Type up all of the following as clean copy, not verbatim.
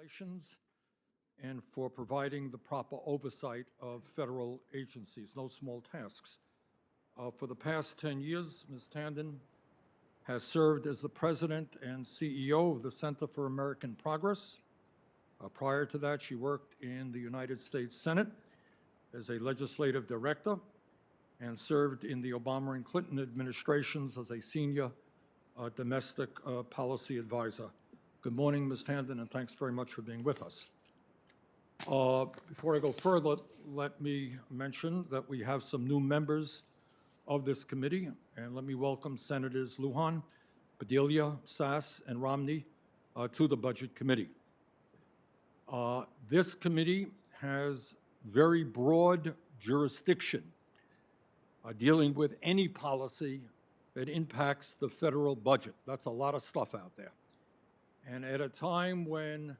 Relations and for providing the proper oversight of federal agencies, no small tasks. For the past 10 years, Ms. Tandon has served as the president and CEO of the Center for American Progress. Prior to that, she worked in the United States Senate as a legislative director and served in the Obama and Clinton administrations as a senior domestic policy advisor. Good morning, Ms. Tandon, and thanks very much for being with us. Before I go further, let me mention that we have some new members of this committee, and let me welcome Senators Lujan, Padilla, Sass, and Romney to the Budget Committee. This committee has very broad jurisdiction dealing with any policy that impacts the federal budget. That's a lot of stuff out there. And at a time when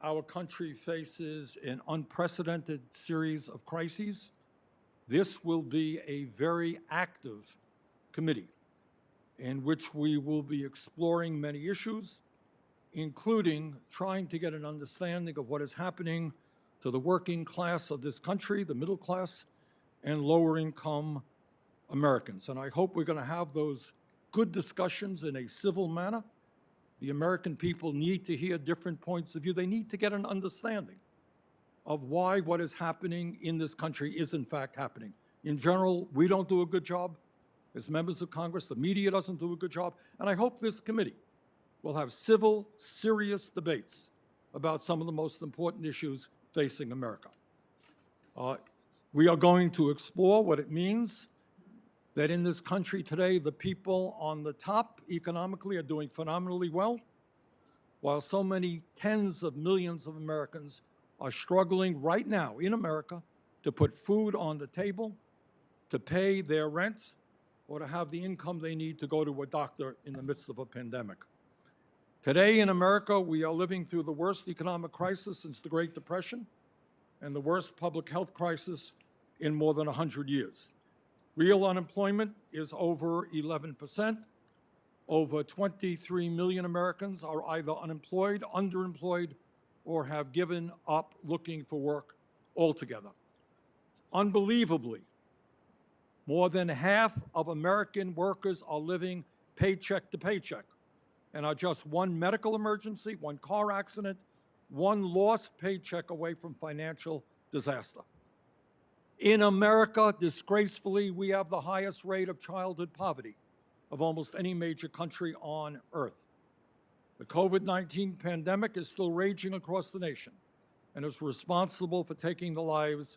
our country faces an unprecedented series of crises, this will be a very active committee in which we will be exploring many issues, including trying to get an understanding of what is happening to the working class of this country, the middle class, and lower income Americans. And I hope we're going to have those good discussions in a civil manner. The American people need to hear different points of view. They need to get an understanding of why what is happening in this country is in fact happening. In general, we don't do a good job as members of Congress. The media doesn't do a good job. And I hope this committee will have civil, serious debates about some of the most important issues facing America. We are going to explore what it means that in this country today, the people on the top economically are doing phenomenally well, while so many tens of millions of Americans are struggling right now in America to put food on the table, to pay their rent, or to have the income they need to go to a doctor in the midst of a pandemic. Today in America, we are living through the worst economic crisis since the Great Depression and the worst public health crisis in more than 100 years. Real unemployment is over 11%. Over 23 million Americans are either unemployed, underemployed, or have given up looking for work altogether. Unbelievably, more than half of American workers are living paycheck to paycheck and are just one medical emergency, one car accident, one lost paycheck away from financial disaster. In America, disgracefully, we have the highest rate of childhood poverty of almost any major country on earth. The COVID-19 pandemic is still raging across the nation and is responsible for taking the lives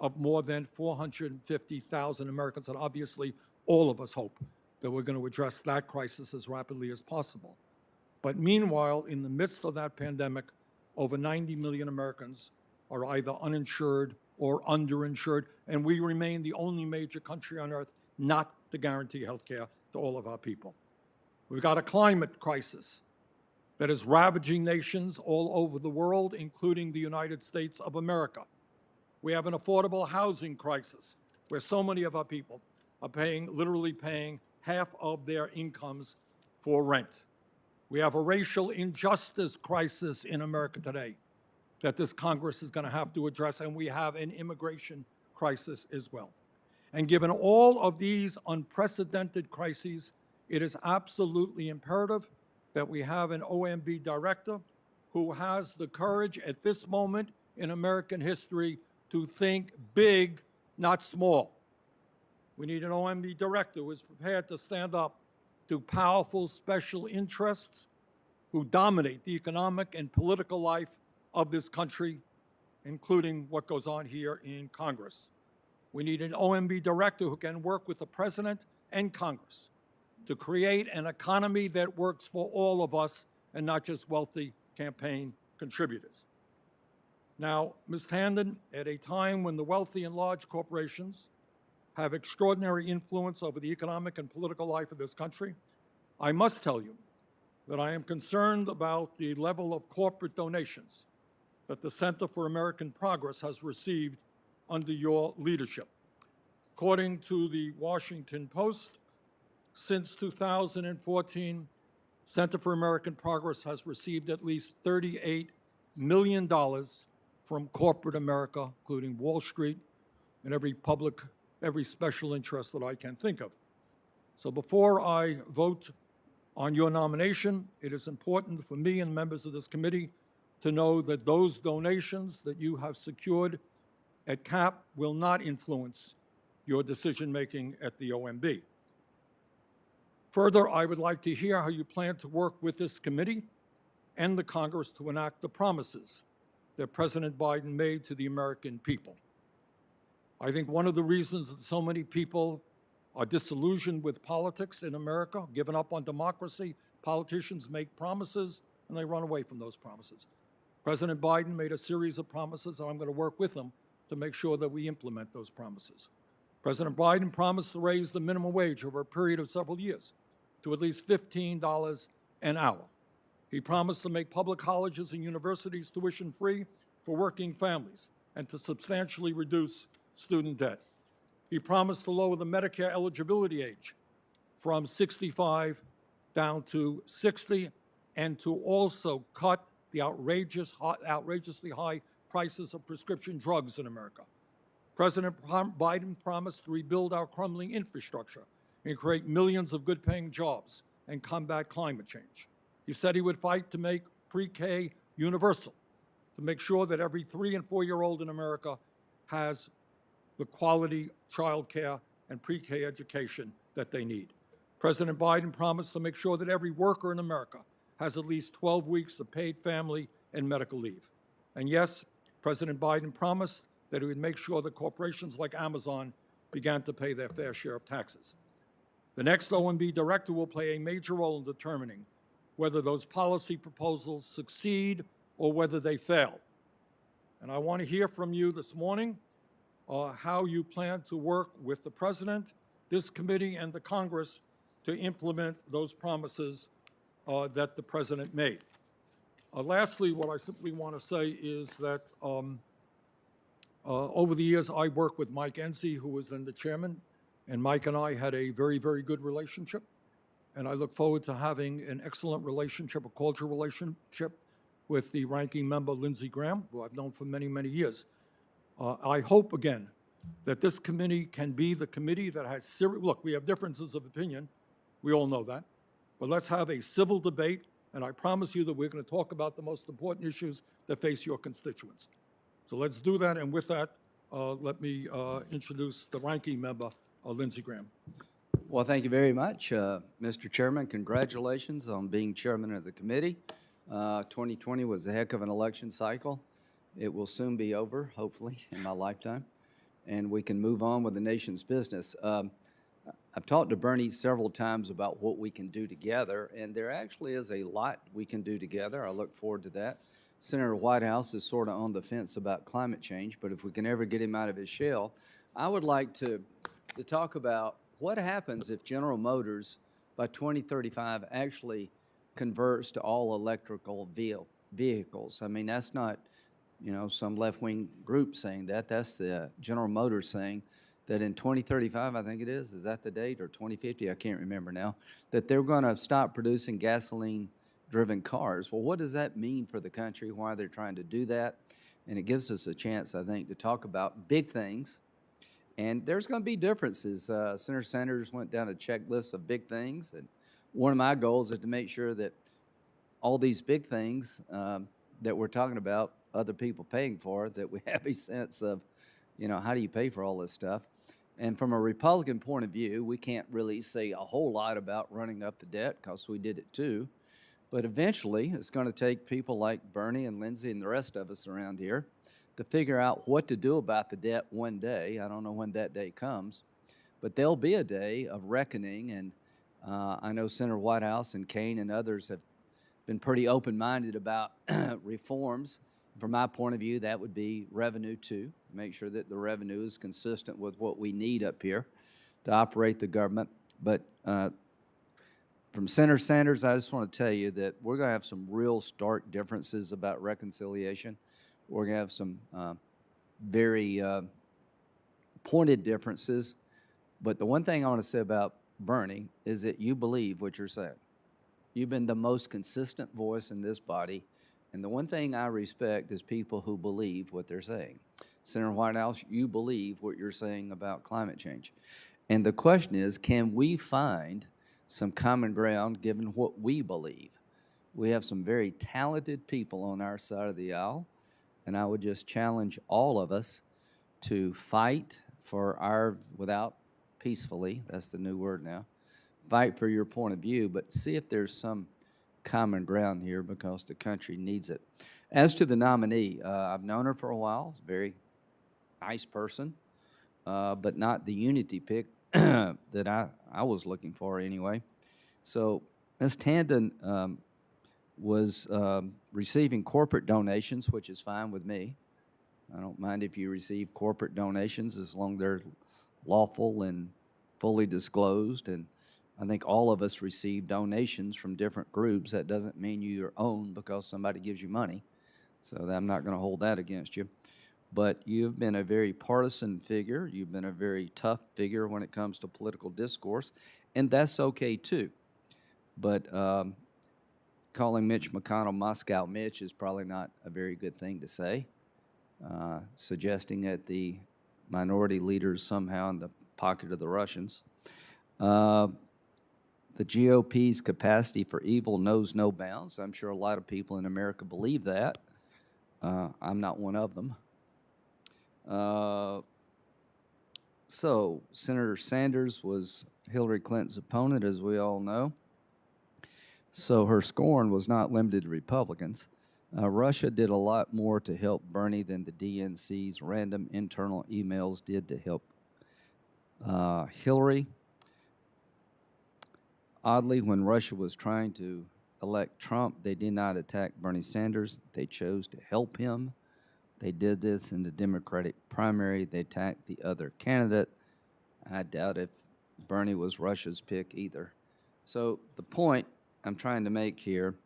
of more than 450,000 Americans. And obviously, all of us hope that we're going to address that crisis as rapidly as possible. But meanwhile, in the midst of that pandemic, over 90 million Americans are either uninsured or underinsured, and we remain the only major country on earth not to guarantee health care to all of our people. We've got a climate crisis that is ravaging nations all over the world, including the United States of America. We have an affordable housing crisis where so many of our people are literally paying half of their incomes for rent. We have a racial injustice crisis in America today that this Congress is going to have to address, and we have an immigration crisis as well. And given all of these unprecedented crises, it is absolutely imperative that we have an OMB director who has the courage at this moment in American history to think big, not small. We need an OMB director who is prepared to stand up to powerful special interests who dominate the economic and political life of this country, including what goes on here in Congress. We need an OMB director who can work with the president and Congress to create an economy that works for all of us and not just wealthy campaign contributors. Now, Ms. Tandon, at a time when the wealthy and large corporations have extraordinary influence over the economic and political life of this country, I must tell you that I am concerned about the level of corporate donations that the Center for American Progress has received under your leadership. According to the Washington Post, since 2014, Center for American Progress has received at least $38 million from corporate America, including Wall Street and every special interest that I can think of. So before I vote on your nomination, it is important for me and members of this committee to know that those donations that you have secured at CAP will not influence your decision-making at the OMB. Further, I would like to hear how you plan to work with this committee and the Congress to enact the promises that President Biden made to the American people. I think one of the reasons that so many people are disillusioned with politics in America, given up on democracy, politicians make promises and they run away from those promises. President Biden made a series of promises, and I'm going to work with him to make sure that we implement those promises. President Biden promised to raise the minimum wage over a period of several years to at least $15 an hour. He promised to make public colleges and universities tuition-free for working families and to substantially reduce student debt. He promised to lower the Medicare eligibility age from 65 down to 60 and to also cut the outrageously high prices of prescription drugs in America. President Biden promised to rebuild our crumbling infrastructure and create millions of good-paying jobs and combat climate change. He said he would fight to make pre-K universal, to make sure that every 3- and 4-year-old in America has the quality child care and pre-K education that they need. President Biden promised to make sure that every worker in America has at least 12 weeks of paid family and medical leave. And yes, President Biden promised that he would make sure that corporations like Amazon began to pay their fair share of taxes. The next OMB director will play a major role in determining whether those policy proposals succeed or whether they fail. And I want to hear from you this morning how you plan to work with the President, this committee, and the Congress to implement those promises that the President made. Lastly, what I simply want to say is that over the years, I worked with Mike Enzi, who was then the chairman, and Mike and I had a very, very good relationship. And I look forward to having an excellent relationship, a cordial relationship with the ranking member, Lindsey Graham, who I've known for many, many years. I hope, again, that this committee can be the committee that has serious, look, we have differences of opinion. We all know that. But let's have a civil debate, and I promise you that we're going to talk about the most important issues that face your constituents. So let's do that, and with that, let me introduce the ranking member, Lindsey Graham. Well, thank you very much, Mr. Chairman. Congratulations on being chairman of the committee. 2020 was a heck of an election cycle. It will soon be over, hopefully, in my lifetime, and we can move on with the nation's business. I've talked to Bernie several times about what we can do together, and there actually is a lot we can do together. I look forward to that. Senator Whitehouse is sort of on the fence about climate change, but if we can ever get him out of his shell, I would like to talk about what happens if General Motors by 2035 actually converts to all electrical vehicles. I mean, that's not, you know, some left-wing group saying that. That's the General Motors saying that in 2035, I think it is that the date, or 2050, I can't remember now, that they're going to stop producing gasoline-driven cars. Well, what does that mean for the country, why they're trying to do that? And it gives us a chance, I think, to talk about big things. And there's going to be differences. Senator Sanders went down a checklist of big things, and one of my goals is to make sure that all these big things that we're talking about, other people paying for, that we have a sense of, you know, how do you pay for all this stuff? And from a Republican point of view, we can't really say a whole lot about running up the debt because we did it too. But eventually, it's going to take people like Bernie and Lindsey and the rest of us around here to figure out what to do about the debt one day. I don't know when that day comes, but there'll be a day of reckoning. And I know Senator Whitehouse and Kane and others have been pretty open-minded about reforms. From my point of view, that would be revenue too. Make sure that the revenue is consistent with what we need up here to operate the government. But from Senator Sanders, I just want to tell you that we're going to have some real stark differences about reconciliation. We're going to have some very pointed differences. But the one thing I want to say about Bernie is that you believe what you're saying. You've been the most consistent voice in this body And the one thing I respect is people who believe what they're saying. Senator Whitehouse, you believe what you're saying about climate change. And the question is, can we find some common ground given what we believe? We have some very talented people on our side of the aisle, and I would just challenge all of us to fight for our, without peacefully, that's the new word now, fight for your point of view, but see if there's some common ground here because the country needs it. As to the nominee, I've known her for a while, very nice person, but not the unity pick that I was looking for anyway. So Ms. Tandon was receiving corporate donations, which is fine with me. I don't mind if you receive corporate donations as long as they're lawful and fully disclosed. And I think all of us receive donations from different groups. That doesn't mean you're your own because somebody gives you money. So I'm not going to hold that against you. But you've been a very partisan figure. You've been a very tough figure when it comes to political discourse, and that's okay too. But calling Mitch McConnell Moscow Mitch is probably not a very good thing to say. Suggesting that the minority leaders somehow in the pocket of the Russians. The GOP's capacity for evil knows no bounds. I'm sure a lot of people in America believe that. I'm not one of them. So Senator Sanders was Hillary Clinton's opponent, as we all know. So her scorn was not limited to Republicans. Russia did a lot more to help Bernie than the DNC's random internal emails did to help Hillary. Oddly, when Russia was trying to elect Trump, they did not attack Bernie Sanders. They chose to help him. They did this in the Democratic primary. They attacked the other candidate. I doubt if Bernie was Russia's pick either. So the point I'm trying to make here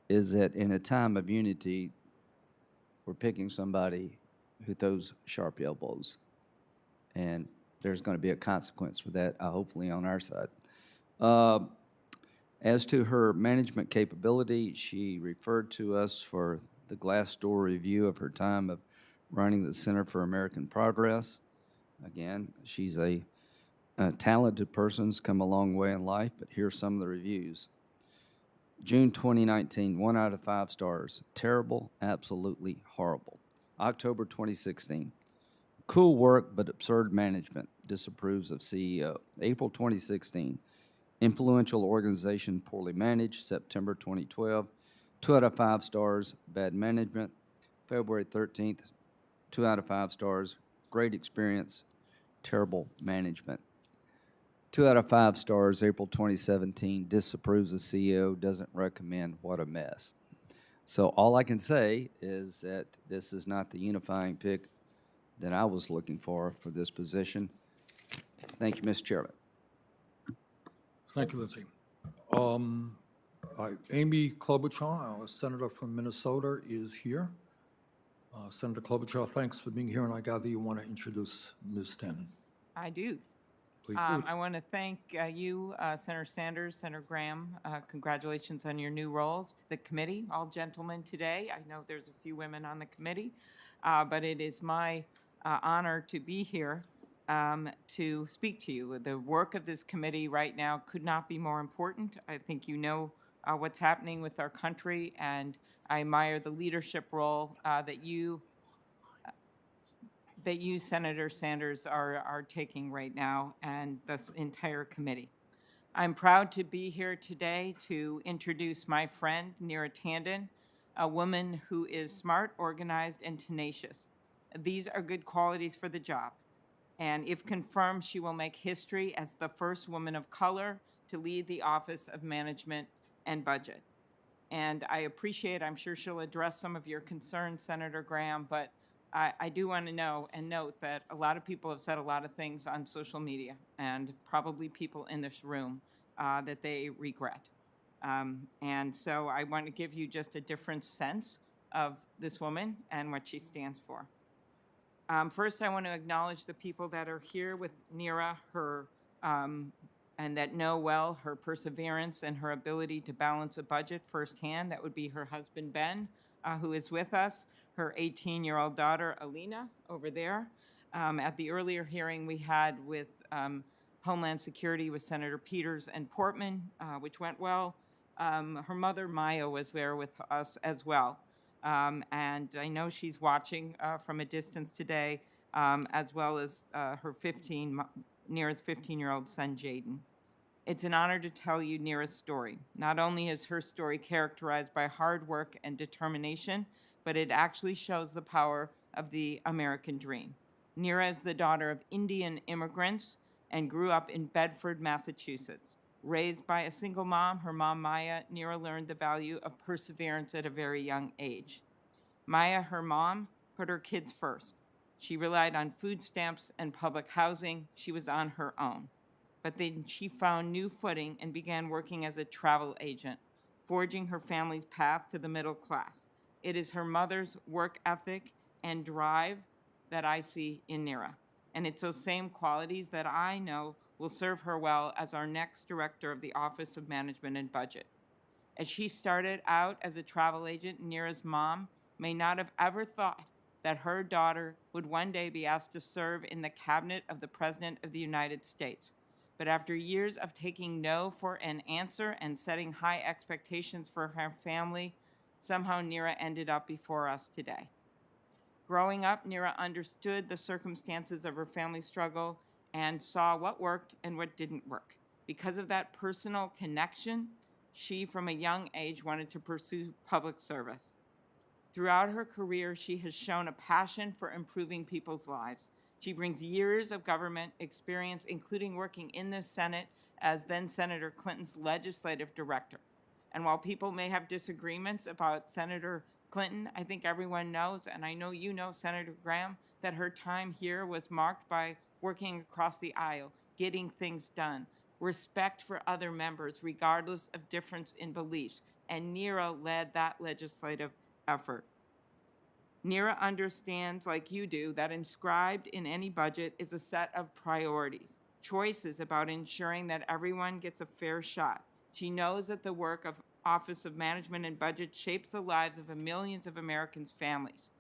is that in a time of unity, we're picking somebody who throws sharp elbows. And there's going to be a consequence for that, hopefully on our side. As to her management capability, she referred to us for the Glassdoor review of her time of running the Center for American Progress. Again, she's a talented person, has come a long way in life, but here's some of the reviews. June 2019, 1 out of 5 stars. Terrible, absolutely horrible. October 2016, cool work but absurd management. Disapproves of CEO. April 2016, influential organization poorly managed. September 2012, 2 out of 5 stars, bad management. February 13th, 2 out of 5 stars, great experience, terrible management. 2 out of 5 stars, April 2017, disapproves of CEO, doesn't recommend, what a mess. So all I can say is that this is not the unifying pick that I was looking for this position. Thank you, Mr. Chairman. Thank you, Lindsay. Amy Klobuchar, our senator from Minnesota, is here. Senator Klobuchar, thanks for being here, and I gather you want to introduce Ms. Tandon. I do. Please do. I want to thank you, Senator Sanders, Senator Graham. Congratulations on your new roles to the committee, all gentlemen today. I know there's a few women on the committee, but it is my honor to be here to speak to you. The work of this committee right now could not be more important. I think you know what's happening with our country, and I admire the leadership role that you, Senator Sanders, are taking right now, and the entire committee. I'm proud to be here today to introduce my friend, Neera Tandon, a woman who is smart, organized, and tenacious. These are good qualities for the job. And if confirmed, she will make history as the first woman of color to lead the Office of Management and Budget. And I appreciate, I'm sure she'll address some of your concerns, Senator Graham, but I do want to know and note that a lot of people have said a lot of things on social media, and probably people in this room, that they regret. And so I want to give you just a different sense of this woman and what she stands for. First, I want to acknowledge the people that are here with Neera, and that know well her perseverance and her ability to balance a budget firsthand. That would be her husband, Ben, who is with us, her 18-year-old daughter, Alina, over there. At the earlier hearing we had with Homeland Security with Senator Peters and Portman, which went well. Her mother, Maya, was there with us as well. And I know she's watching from a distance today, as well as Neera's 15-year-old son, Jaden. It's an honor to tell you Neera's story. Not only is her story characterized by hard work and determination, but it actually shows the power of the American dream. Neera is the daughter of Indian immigrants and grew up in Bedford, Massachusetts. Raised by a single mom, her mom Maya, Neera learned the value of perseverance at a very young age. Maya, her mom, put her kids first. She relied on food stamps and public housing. She was on her own. But then she found new footing and began working as a travel agent, forging her family's path to the middle class. It is her mother's work ethic and drive that I see in Neera. And it's those same qualities that I know will serve her well as our next director of the Office of Management and Budget. As she started out as a travel agent, Neera's mom may not have ever thought that her daughter would one day be asked to serve in the cabinet of the President of the United States. But after years of taking no for an answer and setting high expectations for her family, somehow Neera ended up before us today. Growing up, Neera understood the circumstances of her family struggle and saw what worked and what didn't work. Because of that personal connection, she, from a young age, wanted to pursue public service. Throughout her career, she has shown a passion for improving people's lives. She brings years of government experience, including working in the Senate as then Senator Clinton's legislative director. And while people may have disagreements about Senator Clinton, I think everyone knows, and I know you know, Senator Graham, that her time here was marked by working across the aisle, getting things done, respect for other members, regardless of difference in beliefs. And Neera led that legislative effort. Neera understands, like you do, that inscribed in any budget is a set of priorities, choices about ensuring that everyone gets a fair shot. She knows that the work of Office of Management and Budget shapes the lives of millions of Americans' families.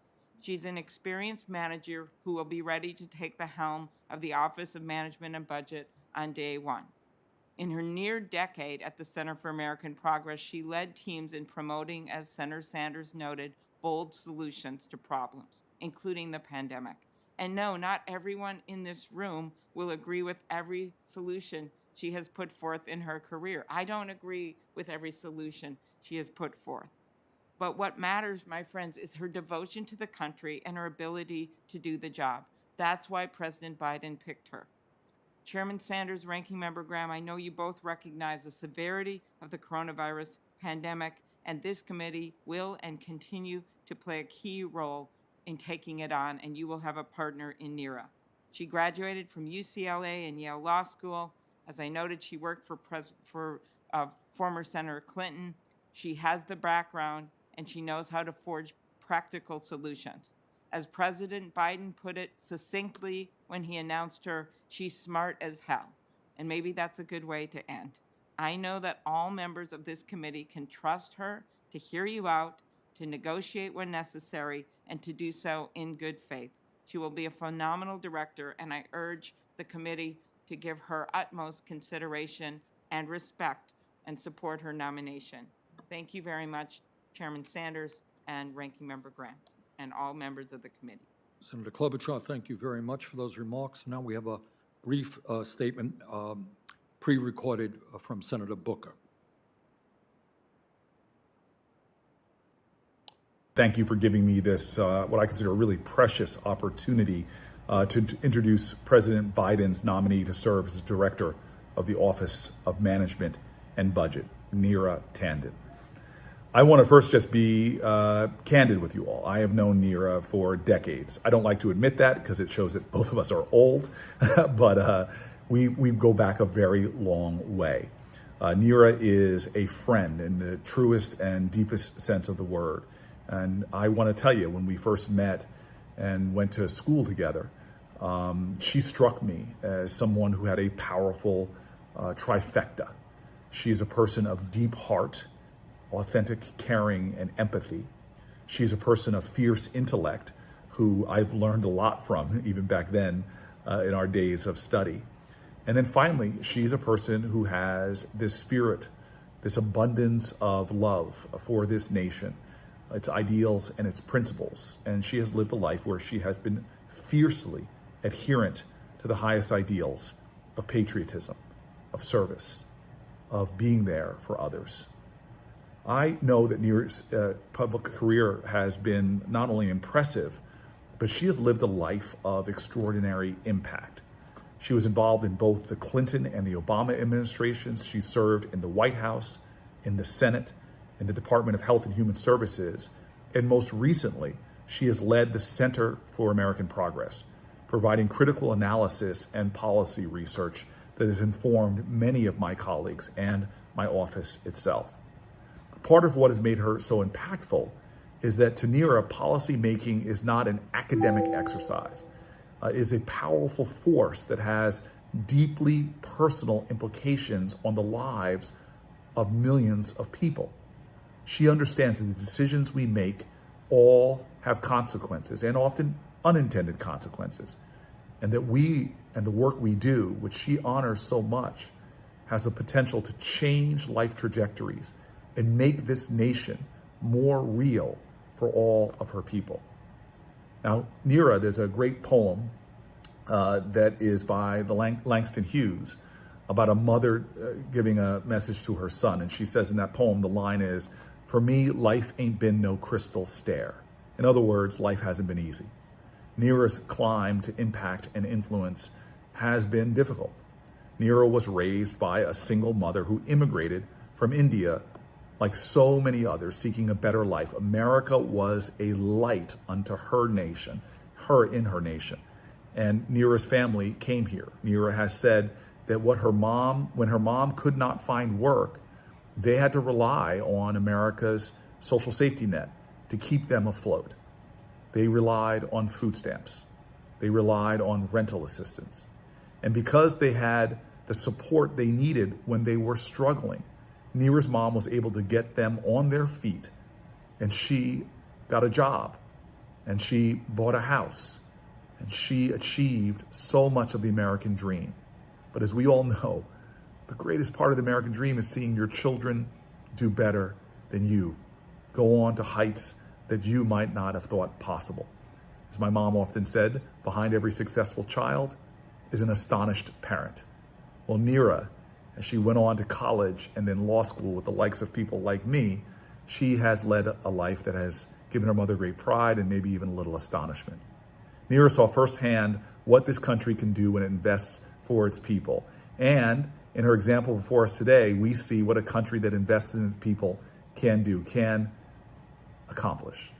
She's an experienced manager who will be ready to take the helm of the Office of Management and Budget on day one. In her near decade at the Center for American Progress, she led teams in promoting, as Senator Sanders noted, bold solutions to problems, including the pandemic. And no, not everyone in this room will agree with every solution she has put forth in her career. I don't agree with every solution she has put forth. But what matters, my friends, is her devotion to the country and her ability to do the job. That's why President Biden picked her. Chairman Sanders, Ranking Member Graham, I know you both recognize the severity of the coronavirus pandemic, and this committee will and continue to play a key role in taking it on, and you will have a partner in Neera. She graduated from UCLA and Yale Law School. As I noted, she worked for former Senator Clinton. She has the background, and she knows how to forge practical solutions. As President Biden put it succinctly when he announced her, she's smart as hell. And maybe that's a good way to end. I know that all members of this committee can trust her to hear you out, to negotiate when necessary, and to do so in good faith. She will be a phenomenal director, and I urge the committee to give her utmost consideration and respect and support her nomination. Thank you very much, Chairman Sanders and Ranking Member Graham, and all members of the committee. Senator Klobuchar, thank you very much for those remarks. Now we have a brief statement pre-recorded from Senator Booker. Thank you for giving me this, what I consider a really precious opportunity to introduce President Biden's nominee to serve as director of the Office of Management and Budget, Neera Tanden. I want to first just be candid with you all. I have known Neera for decades. I don't like to admit that because it shows that both of us are old, but we go back a very long way. Neera is a friend in the truest and deepest sense of the word. And I want to tell you, when we first met and went to school together, she struck me as someone who had a powerful trifecta. She is a person of deep heart, authentic caring and empathy. She's a person of fierce intellect who I've learned a lot from, even back then in our days of study. And then finally, she's a person who has this spirit, this abundance of love for this nation, its ideals and its principles. And she has lived a life where she has been fiercely adherent to the highest ideals of patriotism, of service, of being there for others. I know that Neera's public career has been not only impressive, but she has lived a life of extraordinary impact. She was involved in both the Clinton and the Obama administrations. She served in the White House, in the Senate, in the Department of Health and Human Services, and most recently, she has led the Center for American Progress, providing critical analysis and policy research that has informed many of my colleagues and my office itself. Part of what has made her so impactful is that to Neera, policy making is not an academic exercise. It is a powerful force that has deeply personal implications on the lives of millions of people. She understands that the decisions we make all have consequences, and often unintended consequences, and that we and the work we do, which she honors so much, has the potential to change life trajectories and make this nation more real for all of her people. Now, Neera, there's a great poem that is by the Langston Hughes about a mother giving a message to her son. And she says in that poem, the line is, "For me, life ain't been no crystal stair." In other words, life hasn't been easy. Neera's climb to impact and influence has been difficult. Neera was raised by a single mother who immigrated from India like so many others seeking a better life. America was a light unto her nation, in her nation. And Neera's family came here. Neera has said that when her mom could not find work, they had to rely on America's social safety net to keep them afloat. They relied on food stamps. They relied on rental assistance. And because they had the support they needed when they were struggling, Neera's mom was able to get them on their feet, and she got a job, and she bought a house, and she achieved so much of the American dream. But as we all know, the greatest part of the American dream is seeing your children do better than you, go on to heights that you might not have thought possible. As my mom often said, behind every successful child is an astonished parent. Well, Neera, as she went on to college and then law school with the likes of people like me, she has led a life that has given her mother great pride and maybe even a little astonishment. Neera saw firsthand what this country can do when it invests for its people. And in her example before us today, we see what a country that invests in its people can do, can accomplish.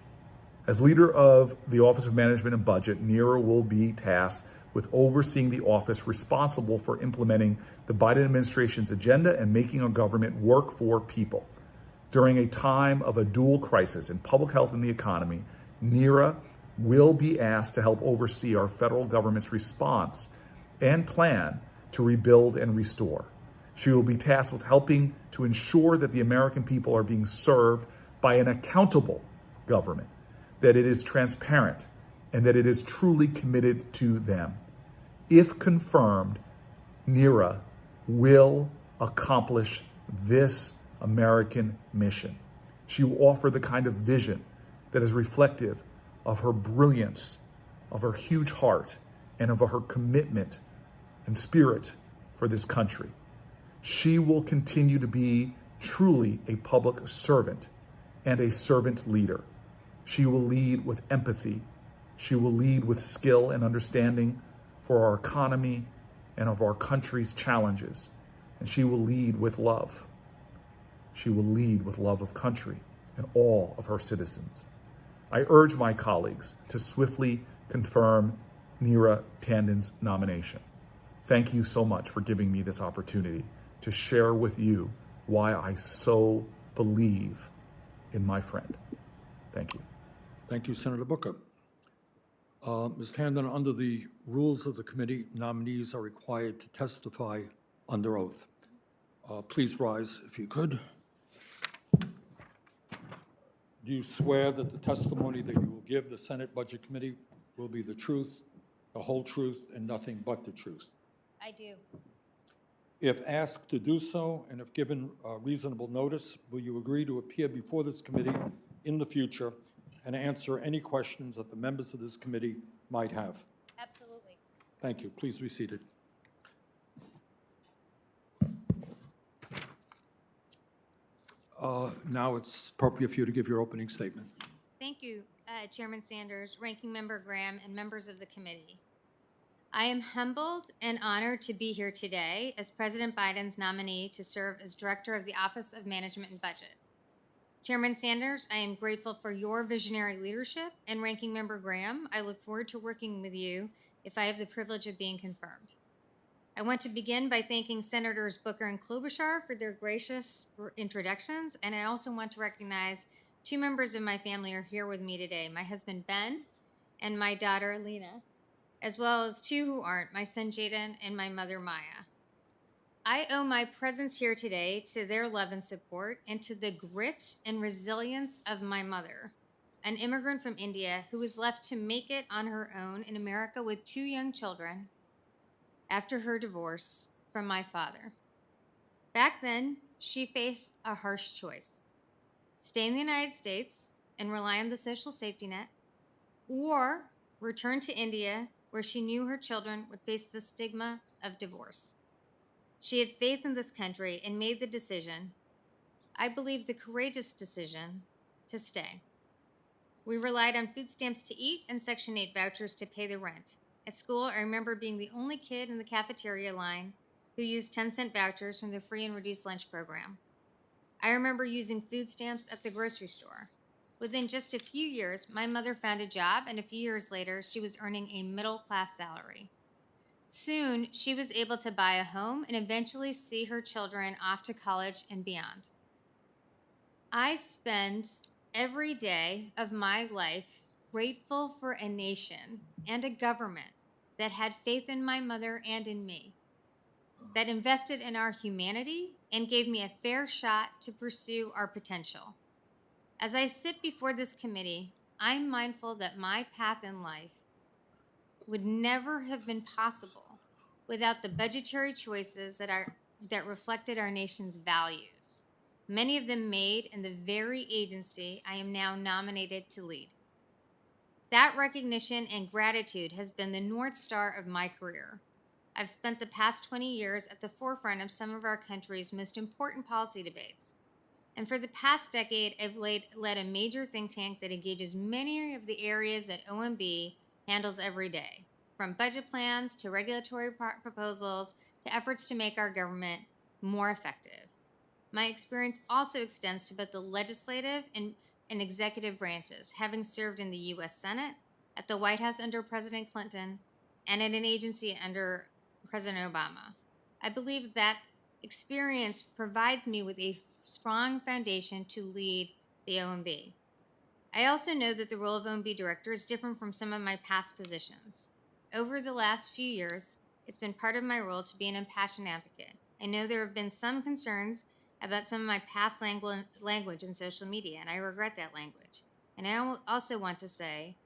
As leader of the Office of Management and Budget, Neera will be tasked with overseeing the office responsible for implementing the Biden administration's agenda and making our government work for people. During a time of a dual crisis in public health and the economy, Neera will be asked to help oversee our federal government's response and plan to rebuild and restore. She will be tasked with helping to ensure that the American people are being served by an accountable government, that it is transparent, and that it is truly committed to them. If confirmed, Neera will accomplish this American mission. She will offer the kind of vision that is reflective of her brilliance, of her huge heart, and of her commitment and spirit for this country. She will continue to be truly a public servant and a servant leader. She will lead with empathy. She will lead with skill and understanding for our economy and of our country's challenges. And she will lead with love. She will lead with love of country and all of her citizens. I urge my colleagues to swiftly confirm Neera Tanden's nomination. Thank you so much for giving me this opportunity to share with you why I so believe in my friend. Thank you. Thank you, Senator Booker. Ms. Tandon, under the rules of the committee, nominees are required to testify under oath. Please rise if you could. Do you swear that the testimony that you will give the Senate Budget Committee will be the truth, the whole truth, and nothing but the truth? I do. If asked to do so, and if given reasonable notice, will you agree to appear before this committee in the future and answer any questions that the members of this committee might have? Absolutely. Thank you. Please be seated. Now it's appropriate for you to give your opening statement. Thank you, Chairman Sanders, Ranking Member Graham, and members of the committee. I am humbled and honored to be here today as President Biden's nominee to serve as Director of the Office of Management and Budget. Chairman Sanders, I am grateful for your visionary leadership, and Ranking Member Graham, I look forward to working with you if I have the privilege of being confirmed. I want to begin by thanking Senators Booker and Klobuchar for their gracious introductions, and I also want to recognize two members of my family are here with me today, my husband Ben and my daughter Lena, as well as two who aren't, my son Jaden and my mother Maya. I owe my presence here today to their love and support and to the grit and resilience of my mother, an immigrant from India who was left to make it on her own in America with two young children after her divorce from my father. Back then, she faced a harsh choice: stay in the United States and rely on the social safety net, or return to India where she knew her children would face the stigma of divorce. She had faith in this country and made the decision, I believe the courageous decision, to stay. We relied on food stamps to eat and Section 8 vouchers to pay the rent. At school, I remember being the only kid in the cafeteria line who used 10-cent vouchers from the free and reduced lunch program. I remember using food stamps at the grocery store. Within just a few years, my mother found a job, and a few years later, she was earning a middle-class salary. Soon, she was able to buy a home and eventually see her children off to college and beyond. I spend every day of my life grateful for a nation and a government that had faith in my mother and in me, that invested in our humanity and gave me a fair shot to pursue our potential. As I sit before this committee, I'm mindful that my path in life would never have been possible without the budgetary choices that reflected our nation's values, many of them made in the very agency I am now nominated to lead. That recognition and gratitude has been the North Star of my career. I've spent the past 20 years at the forefront of some of our country's most important policy debates. And for the past decade, I've led a major think tank that engages many of the areas that OMB handles every day, from budget plans to regulatory proposals to efforts to make our government more effective. My experience also extends to both the legislative and executive branches, having served in the U.S. Senate, at the White House under President Clinton, and at an agency under President Obama. I believe that experience provides me with a strong foundation to lead the OMB. I also know that the role of OMB director is different from some of my past positions. Over the last few years, it's been part of my role to be an impassioned advocate. I know there have been some concerns about some of my past language in social media, and I regret that language. And I also want to say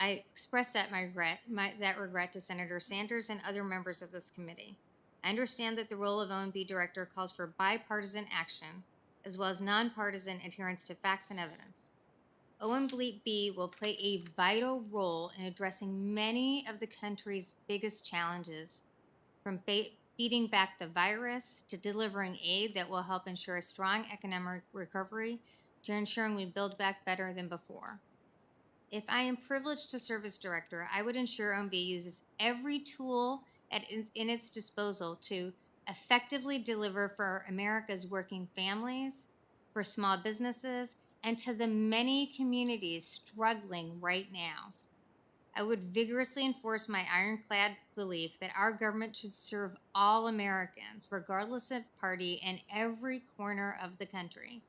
I express that regret to Senator Sanders and other members of this committee. I understand that the role of OMB director calls for bipartisan action, as well as nonpartisan adherence to facts and evidence. OMB will play a vital role in addressing many of the country's biggest challenges, from beating back the virus to delivering aid that will help ensure a strong economic recovery to ensuring we build back better than before. If I am privileged to serve as director, I would ensure OMB uses every tool in its disposal to effectively deliver for America's working families, for small businesses, and to the many communities struggling right now. I would vigorously enforce my ironclad belief that our government should serve all Americans, regardless of party, in every corner of the country.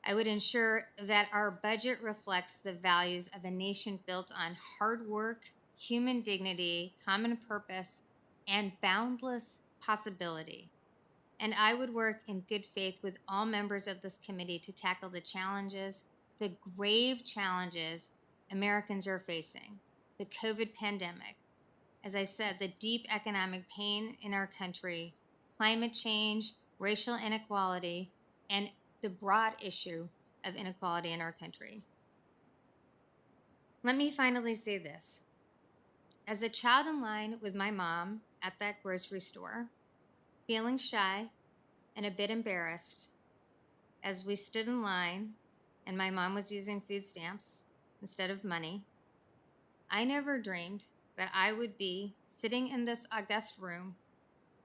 I would ensure that our budget reflects the values of a nation built on hard work, human dignity, common purpose, and boundless possibility. And I would work in good faith with all members of this committee to tackle the challenges the grave challenges Americans are facing, the COVID pandemic, as I said, the deep economic pain in our country, climate change, racial inequality, and the broad issue of inequality in our country. Let me finally say this. As a child in line with my mom at that grocery store, feeling shy and a bit embarrassed as we stood in line and my mom was using food stamps instead of money, I never dreamed that I would be sitting in this august room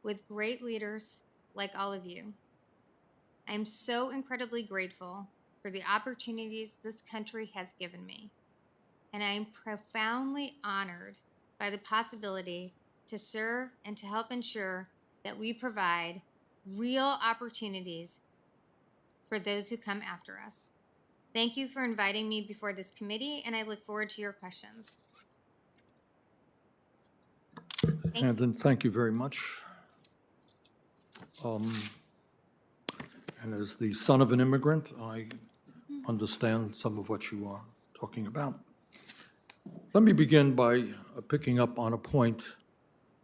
with great leaders like all of you. I am so incredibly grateful for the opportunities this country has given me, and I am profoundly honored by the possibility to serve and to help ensure that we provide real opportunities for those who come after us. Thank you for inviting me before this committee, and I look forward to your questions. And then, thank you very much. And as the son of an immigrant, I understand some of what you are talking about. Let me begin by picking up on a point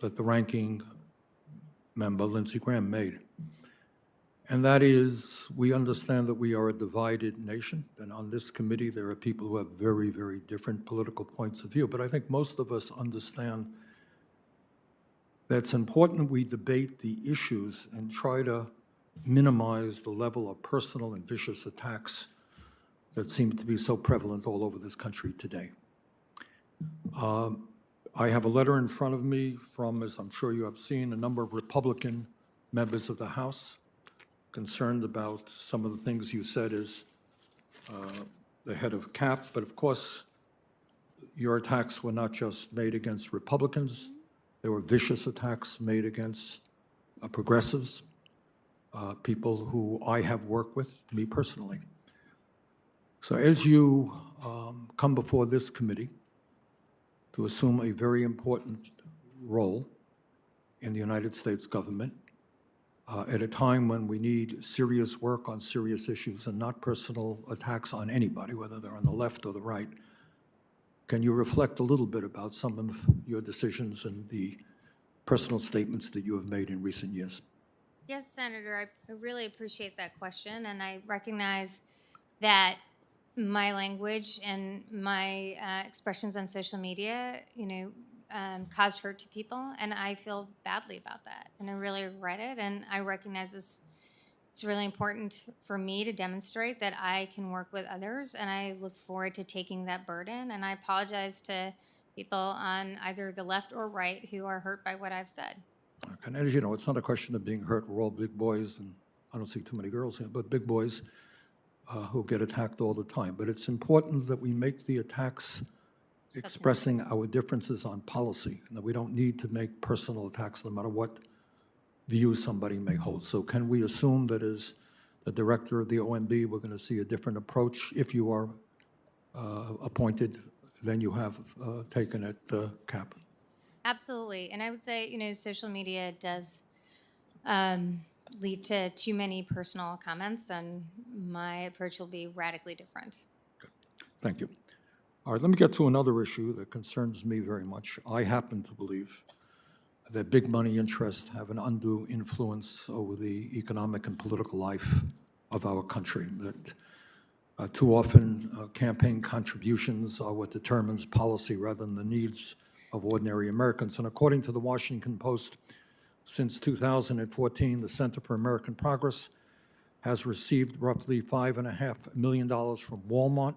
that the ranking member, Lindsey Graham, made. And that is, we understand that we are a divided nation, and on this committee there are people who have very, very different political points of view. But I think most of us understand that it's important we debate the issues and try to minimize the level of personal and vicious attacks that seem to be so prevalent all over this country today. I have a letter in front of me from, as I'm sure you have seen, a number of Republican members of the House concerned about some of the things you said as the head of CAP. But of course, your attacks were not just made against Republicans. There were vicious attacks made against progressives, people who I have worked with, me personally. So as you come before this committee to assume a very important role in the United States government, at a time when we need serious work on serious issues and not personal attacks on anybody, whether they're on the left or the right, can you reflect a little bit about some of your decisions and the personal statements that you have made in recent years? Yes, Senator, I really appreciate that question, and I recognize that my language and my expressions on social media, caused hurt to people, and I feel badly about that, and I really regret it, and I recognize this. It's really important for me to demonstrate that I can work with others, and I look forward to taking that burden, and I apologize to people on either the left or right who are hurt by what I've said. And as you know, it's not a question of being hurt. We're all big boys, and I don't see too many girls here, but big boys who get attacked all the time. But it's important that we make the attacks expressing our differences on policy, and that we don't need to make personal attacks no matter what view somebody may hold. So can we assume that as the director of the OMB, we're going to see a different approach if you are appointed than you have taken at CAP? Absolutely. And I would say, social media does lead to too many personal comments, and my approach will be radically different. Thank you. All right, let me get to another issue that concerns me very much. I happen to believe that big money interests have an undue influence over the economic and political life of our country, that too often campaign contributions are what determines policy rather than the needs of ordinary Americans. And according to the Washington Post, since 2014, the Center for American Progress has received roughly $5.5 million from Walmart,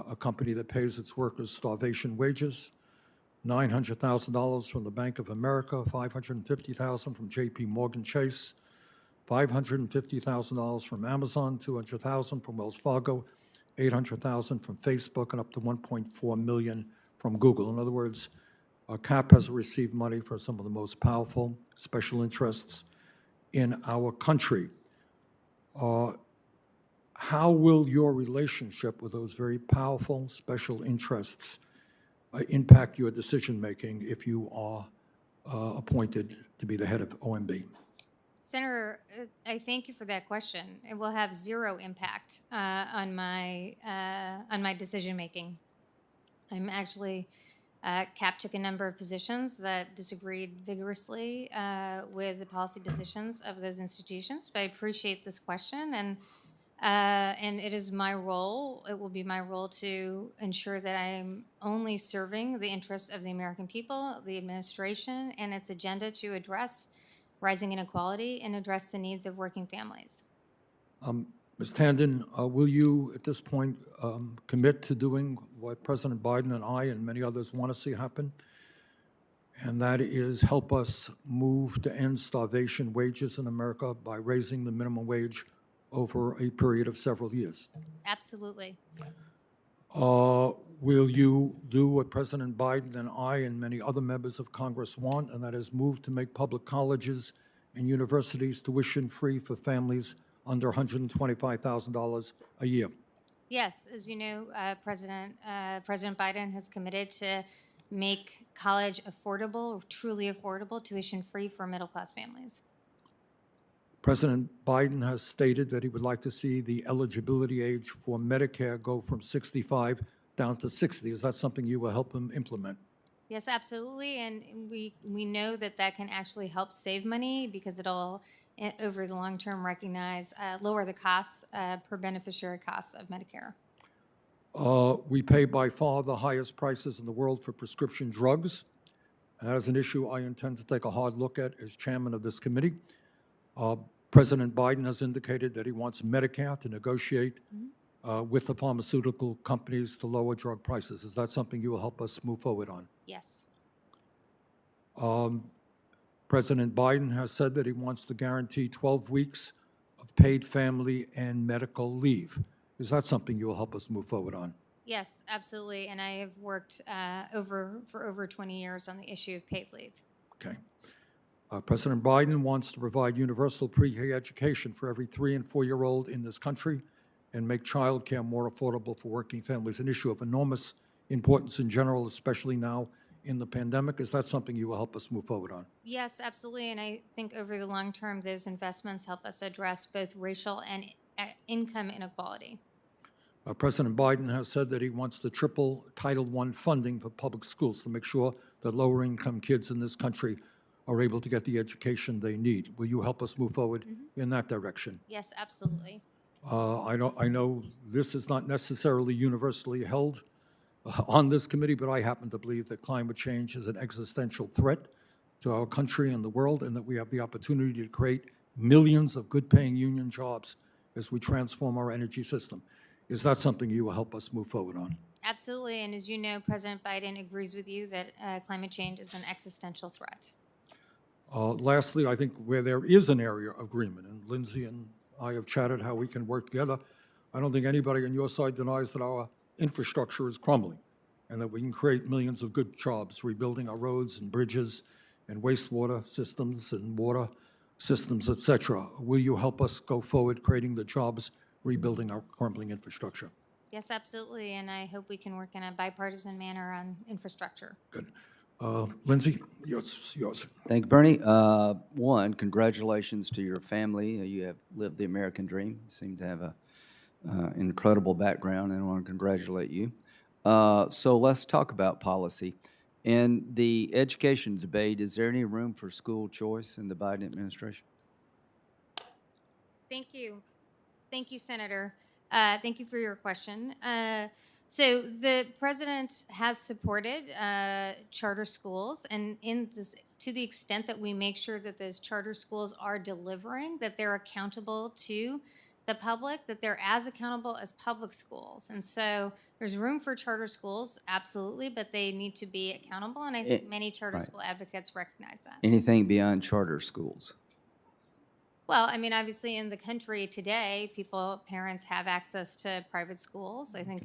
a company that pays its workers starvation wages, $900,000 from the Bank of America, $550,000 from J.P. Morgan Chase, $550,000 from Amazon, $200,000 from Wells Fargo, $800,000 from Facebook, and up to $1.4 million from Google. In other words, CAP has received money for some of the most powerful special interests in our country. How will your relationship with those very powerful special interests impact your decision-making if you are appointed to be the head of OMB? Senator, I thank you for that question. It will have zero impact on my decision making. I'm actually Cap took a number of positions that disagreed vigorously with the policy positions of those institutions. But I appreciate this question, and it is my role. It will be my role to ensure that I'm only serving the interests of the American people, the administration, and its agenda to address rising inequality and address the needs of working families. Ms. Tandon, will you, at this point, commit to doing what President Biden and I and many others want to see happen? And that is help us move to end starvation wages in America by raising the minimum wage over a period of several years. Absolutely. Will you do what President Biden and I and many other members of Congress want, and that is move to make public colleges and universities tuition-free for families under $125,000 a year? Yes, as you know, President Biden has committed to make college affordable, truly affordable, tuition-free for middle-class families. President Biden has stated that he would like to see the eligibility age for Medicare go from 65 down to 60. Is that something you will help him implement? Yes, absolutely, and we know that that can actually help save money because it'll, over the long term, lower the costs per beneficiary costs of Medicare. We pay by far the highest prices in the world for prescription drugs. And that is an issue I intend to take a hard look at as chairman of this committee. President Biden has indicated that he wants Medicare to negotiate with the pharmaceutical companies to lower drug prices. Is that something you will help us move forward on? Yes. President Biden has said that he wants to guarantee 12 weeks of paid family and medical leave. Is that something you will help us move forward on? Yes, absolutely, and I have worked for over 20 years on the issue of paid leave. Okay. President Biden wants to provide universal pre-K education for every 3- and 4-year-old in this country and make child care more affordable for working families, an issue of enormous importance in general, especially now in the pandemic. Is that something you will help us move forward on? Yes, absolutely, and I think over the long term, those investments help us address both racial and income inequality. President Biden has said that he wants to triple Title I funding for public schools to make sure that lower-income kids in this country are able to get the education they need. Will you help us move forward in that direction? Yes, absolutely. I know this is not necessarily universally held on this committee, but I happen to believe that climate change is an existential threat to our country and the world, and that we have the opportunity to create millions of good-paying union jobs as we transform our energy system. Is that something you will help us move forward on? Absolutely, and as you know, President Biden agrees with you that climate change is an existential threat. Lastly, I think where there is an area of agreement, and Lindsay and I have chatted how we can work together, I don't think anybody on your side denies that our infrastructure is crumbling and that we can create millions of good jobs rebuilding our roads and bridges and wastewater systems and water systems, et cetera. Will you help us go forward creating the jobs, rebuilding our crumbling infrastructure? Yes, absolutely, and I hope we can work in a bipartisan manner on infrastructure. Good. Lindsay, yours. Thank you, Bernie. One, congratulations to your family. You have lived the American dream. You seem to have an incredible background, and I want to congratulate you. So let's talk about policy. In the education debate, is there any room for school choice in the Biden administration? Thank you. Thank you, Senator. Thank you for your question. So the president has supported charter schools, and to the extent that we make sure that those charter schools are delivering, that they're accountable to the public, that they're as accountable as public schools. And so there's room for charter schools, absolutely, but they need to be accountable, and I think many charter school advocates recognize that. Anything beyond charter schools? Well, I mean, obviously in the country today, parents have access to private schools. I think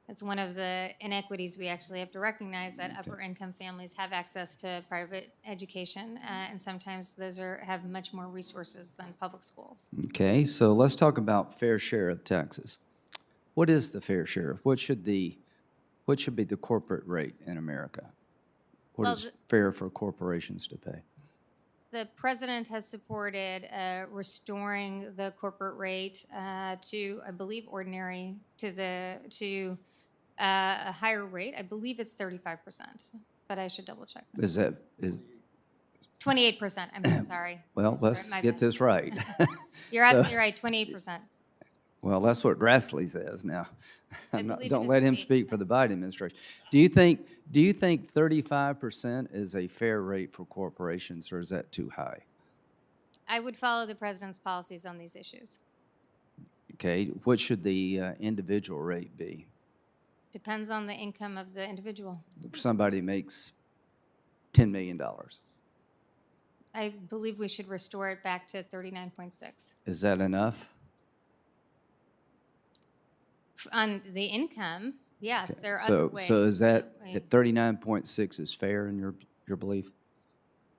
that's one of the inequities we actually have to recognize, that upper income families have access to private education, and sometimes those have much more resources than public schools. Okay, so let's talk about fair share of taxes. What is the fair share? What should be the corporate rate in America? What is fair for corporations to pay? The president has supported restoring the corporate rate to, I believe, ordinary, to a higher rate. I believe it's 35%, but I should double check. Is that, is, 28%, I'm sorry. well, Sorry, let's my get bad. this right. You're absolutely right, 28%. Well, that's what Grassley says now. I believe it Don't is let him 28%. speak for the Biden administration. Do you think 35% is a fair rate for corporations, or is that too high? I would follow the president's policies on these issues. Okay, what should the individual rate be? Depends on the income of the individual. If somebody makes $10 million, I believe we should restore it back to 39.6. is that enough? On the income, yes, there are other So, ways. so is that, way- at 39.6 is fair in your belief?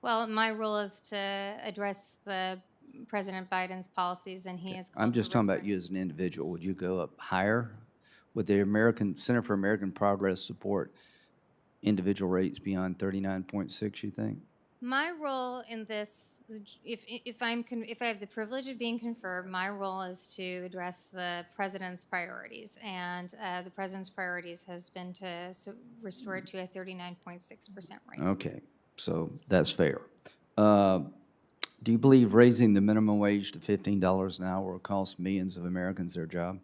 Well, my role is to address the President Biden's policies, and he is. I'm just talking about you as an individual. Would you go up higher? Would the American Center for American Progress support individual rates beyond 39.6, you think? My role in this, if I have the privilege of being conferred, my role is to address the president's priorities, and the president's priorities has been to restore it to a 39.6% rate. Okay, so that's fair. Do you believe raising the minimum wage to $15 an hour will cost millions of Americans their job?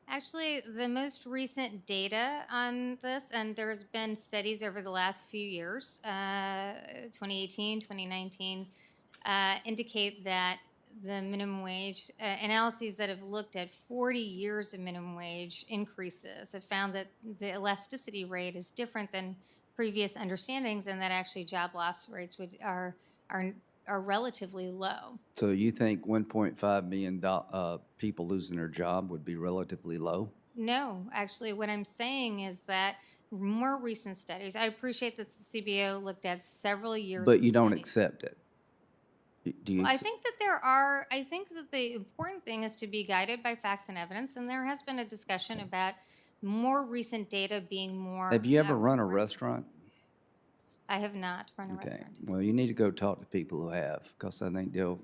Actually, the most recent data on this, and there's been studies over the last few years, 2018, 2019, indicate that the minimum wage, analyses that have looked at 40 years of minimum wage increases have found that the elasticity rate is different than previous understandings, and that actually job loss rates are relatively low. So you think 1.5 million people losing their job would be relatively low? No, actually, what I'm saying is that more recent studies, I appreciate that the CBO looked at several years. But of you don't studies. accept it? Do you? I think that I think that the important thing is to be guided by facts and evidence, and there has been a discussion about more recent data being more. Have you ever run a restaurant? I have not run a Okay, restaurant. well, you need to go talk to people who have, because I think they'll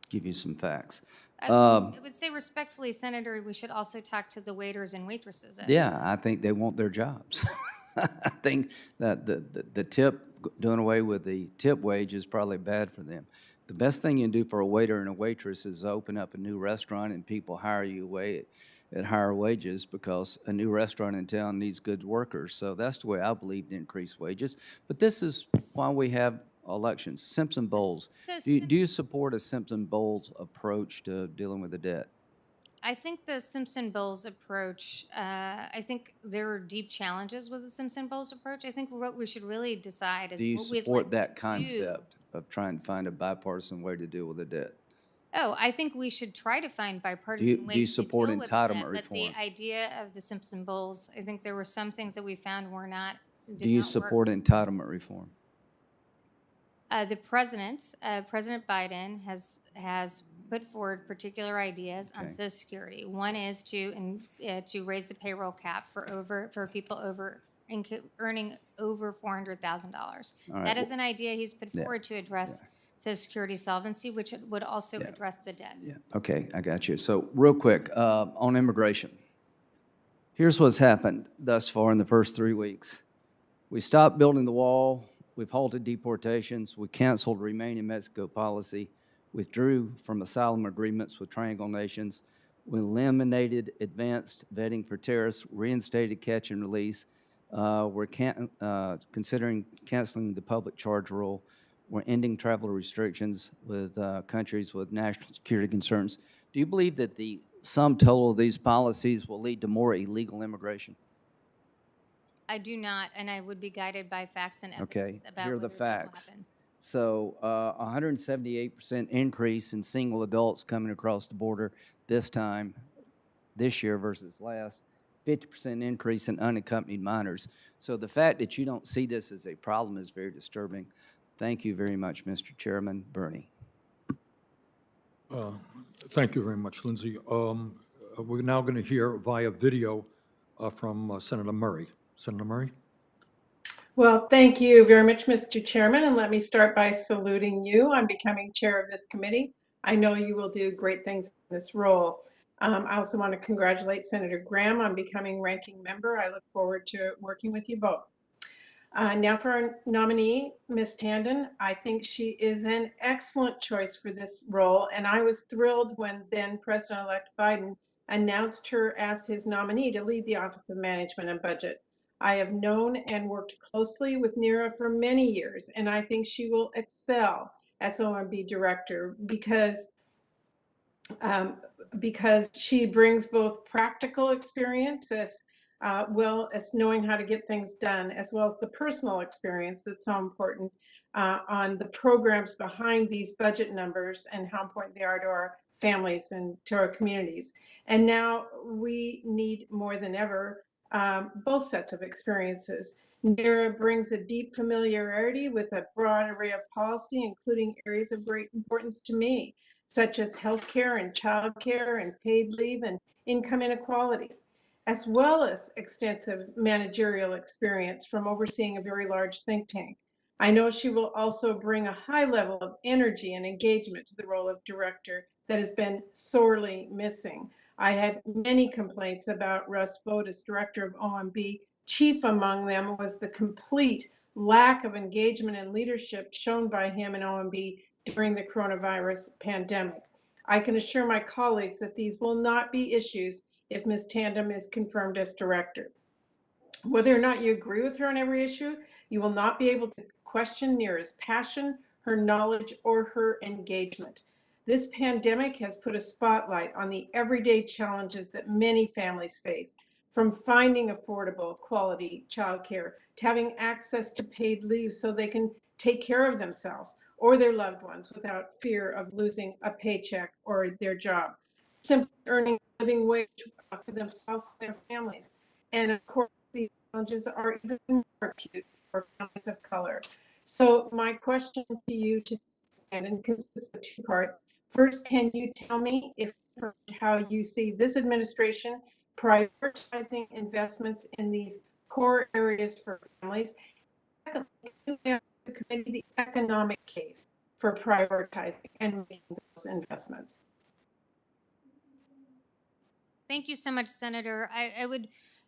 give you some facts. I would say respectfully, Senator, we should also talk to the waiters and waitresses. Yeah, I think they want their jobs. I think that the tip, doing away with the tip wage is probably bad for them. The best thing you can do for a waiter and a waitress is open up a new restaurant and people hire you away at higher wages, because a new restaurant in town needs good workers. So that's the way I believe to increase wages. But this is why we have elections. Simpson Bowles. So Do you support a Simpson Bowles approach to dealing with the debt? I think the Simpson Bowles approach, I think there are deep challenges with the Simpson Bowles approach. I think what we should really decide is Do you what we'd support like that to concept of trying to find a bipartisan way to deal with the debt? Oh, I think we should try to find bipartisan Do you ways support to deal with entitlement that, reform? But the idea of the Simpson Bowles, I think there were some things that we found were not. Do you support entitlement reform? The president, President Biden, has put forward particular ideas on Okay. Social Security. One is to raise the payroll cap for people earning over $400,000. All right, That is an idea he's put Yeah. forward to address Social Security solvency, which would also address the debt. Yeah, okay, I got you. So real quick, on immigration. Here's what's happened thus far in the first 3 weeks. We stopped building the wall. We've halted deportations. We canceled Remain in Mexico policy, withdrew from asylum agreements with triangle nations. We eliminated advanced vetting for terrorists, reinstated catch and release. We're considering canceling the public charge rule. We're ending travel restrictions with countries with national security concerns. Do you believe that the sum total of these policies will lead to more illegal immigration? I do not, and I would be guided by facts and evidence Okay, about here are the whether that will facts. happen. So 178% increase in single adults coming across the border this year versus last, 50% increase in unaccompanied minors. So the fact that you don't see this as a problem is very disturbing. Thank you very much, Mr. Chairman. Bernie. Thank you very much, Lindsay. We're now going to hear via video from Senator Murray. Senator Murray? Well, thank you very much, Mr. Chairman, and let me start by saluting you on becoming chair of this committee. I know you will do great things in this role. I also want to congratulate Senator Graham on becoming ranking member. I look forward to working with you both. Now for our nominee, Ms. Tandon. I think she is an excellent choice for this role, and I was thrilled when then President-elect Biden announced her as his nominee to lead the Office of Management and Budget. I have known and worked closely with Neera for many years, and I think she will excel as OMB director um, because she brings both practical experience as well as knowing how to get things done, as well as the personal experience that's so important on the programs behind these budget numbers and how important they are to our families and to our communities. And now we need more than ever both sets of experiences. Nira brings a deep familiarity with a broad array of policy, including areas of great importance to me, such as healthcare and childcare and paid leave and income inequality, as well as extensive managerial experience from overseeing a very large think tank. I know she will also bring a high level of energy and engagement to the role of director that has been sorely missing. I had many complaints about Russ Vought as director of OMB. Chief among them was the complete lack of engagement and leadership shown by him in OMB during the coronavirus pandemic. I can assure my colleagues that these will not be issues if Ms. Tandem is confirmed as director. Whether or not you agree with her on every issue, you will not be able to question Neera's passion, her knowledge, or her engagement. This pandemic has put a spotlight on the everyday challenges that many families face, from finding affordable, quality childcare to having access to paid leave so they can take care of themselves or their loved ones without fear of losing a paycheck or their job, simply earning a living wage for themselves and their families. And of course, these challenges are even more acute for families of color. So my question to you to stand and consists of two parts. First, can you tell me if how you see this administration prioritizing investments in these core areas for families? Secondly, can you answer the committee the economic case for prioritizing and making those investments? Thank you so much, Senator.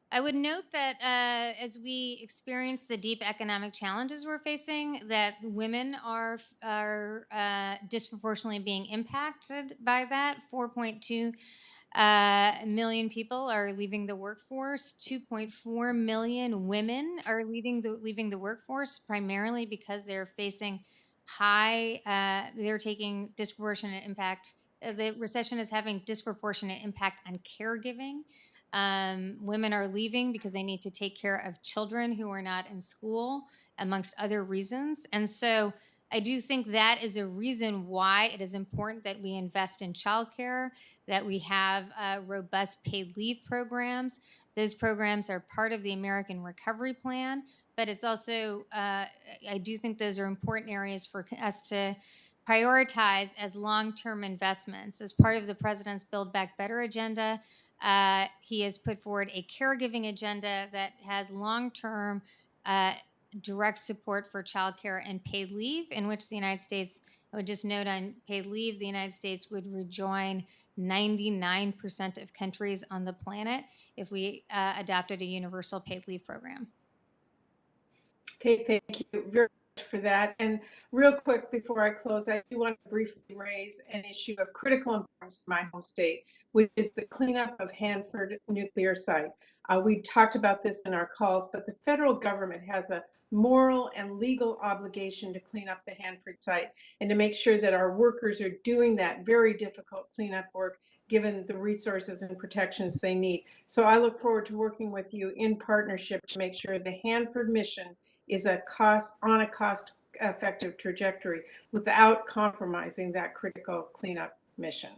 I would note that as we experience the deep economic challenges we're facing, that women are disproportionately being impacted by that. 4.2 million people are leaving the workforce. 2.4 million women are leaving the workforce primarily because they're facing they're taking disproportionate impact. The recession is having disproportionate impact on caregiving. Women are leaving because they need to take care of children who are not in school, amongst other reasons. And so I do think that is a reason why it is important that we invest in childcare, that we have robust paid leave programs. Those programs are part of the American Recovery Plan, but it's also, I do think those are important areas for us to prioritize as long-term investments. As part of the president's Build Back Better agenda, he has put forward a caregiving agenda that has long-term direct support for childcare and paid leave, in which the United States, I would just note on paid leave, the United States would rejoin 99% of countries on the planet if we adopted a universal paid leave program. Okay, thank you very much for that. And real quick before I close, I do want to briefly raise an issue of critical importance to my home state, which is the cleanup of Hanford nuclear site. We talked about this in our calls, but the federal government has a moral and legal obligation to clean up the Hanford site and to make sure that our workers are doing that very difficult cleanup work given the resources and protections they need. So I look forward to working with you in partnership to make sure the Hanford mission is a cost-effective trajectory without compromising that critical cleanup mission.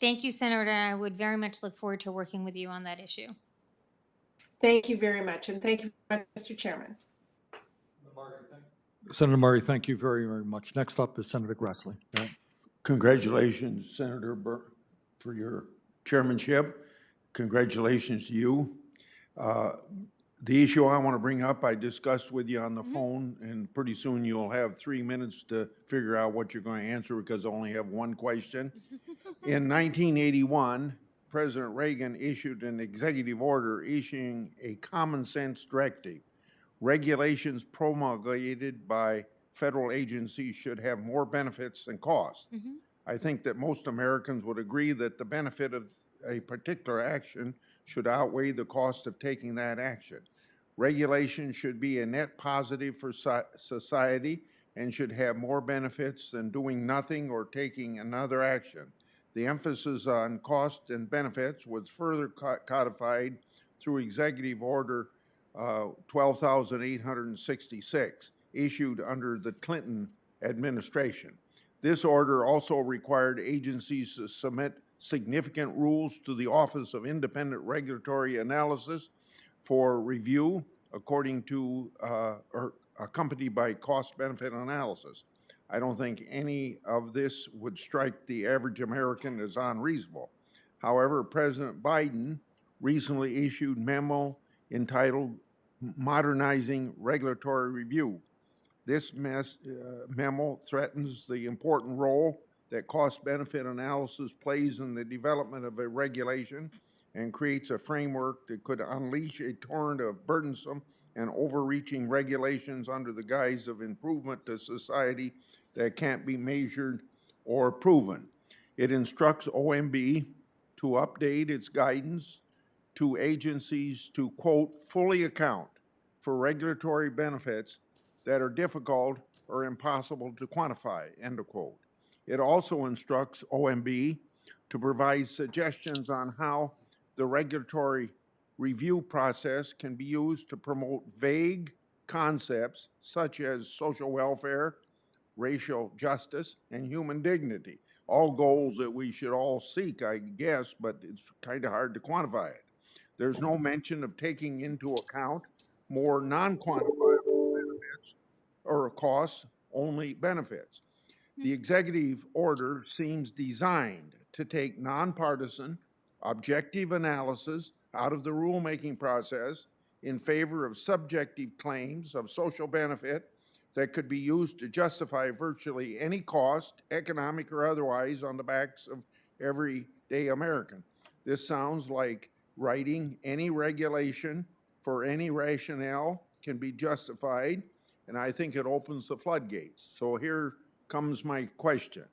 Thank you, Senator. I would very much look forward to working with you on that issue. Thank you very much, and thank you very much, Mr. Chairman. Senator Murray, thank you very, very much. Next up is Senator Grassley. Congratulations, Senator Burke, for your chairmanship. Congratulations to you. The issue I want to bring up, I discussed with you on the phone, and pretty soon you'll have 3 minutes to figure out what you're going to answer because I only have one question. In 1981, President Reagan issued an executive order issuing a common sense directive. Regulations promulgated by federal agencies should have more benefits than costs. I think that most Americans would agree that the benefit of a particular action should outweigh the cost of taking that action. Regulation should be a net positive for society and should have more benefits than doing nothing or taking another action. The emphasis on cost and benefits was further codified through Executive Order 12,866, issued under the Clinton administration. This order also required agencies to submit significant rules to the Office of Independent Regulatory Analysis for review, according to or accompanied by cost-benefit analysis. I don't think any of this would strike the average American as unreasonable. However, President Biden recently issued a memo entitled Modernizing Regulatory Review. This memo threatens the important role that cost-benefit analysis plays in the development of a regulation and creates a framework that could unleash a torrent of burdensome and overreaching regulations under the guise of improvement to society that can't be measured or proven. It instructs OMB to update its guidance to agencies to, quote, fully account for regulatory benefits that are difficult or impossible to quantify, end of quote. It also instructs OMB to provide suggestions on how the regulatory review process can be used to promote vague concepts such as social welfare, racial justice, and human dignity. All goals that we should all seek, I guess, but it's kind of hard to quantify it. There's no mention of taking into account more non-quantifiable benefits or costs, only benefits. The executive order seems designed to take nonpartisan, objective analysis out of the rulemaking process in favor of subjective claims of social benefit that could be used to justify virtually any cost, economic or otherwise, on the backs of everyday American. This sounds like writing any regulation for any rationale can be justified, and I think it opens the floodgates. So here comes my question.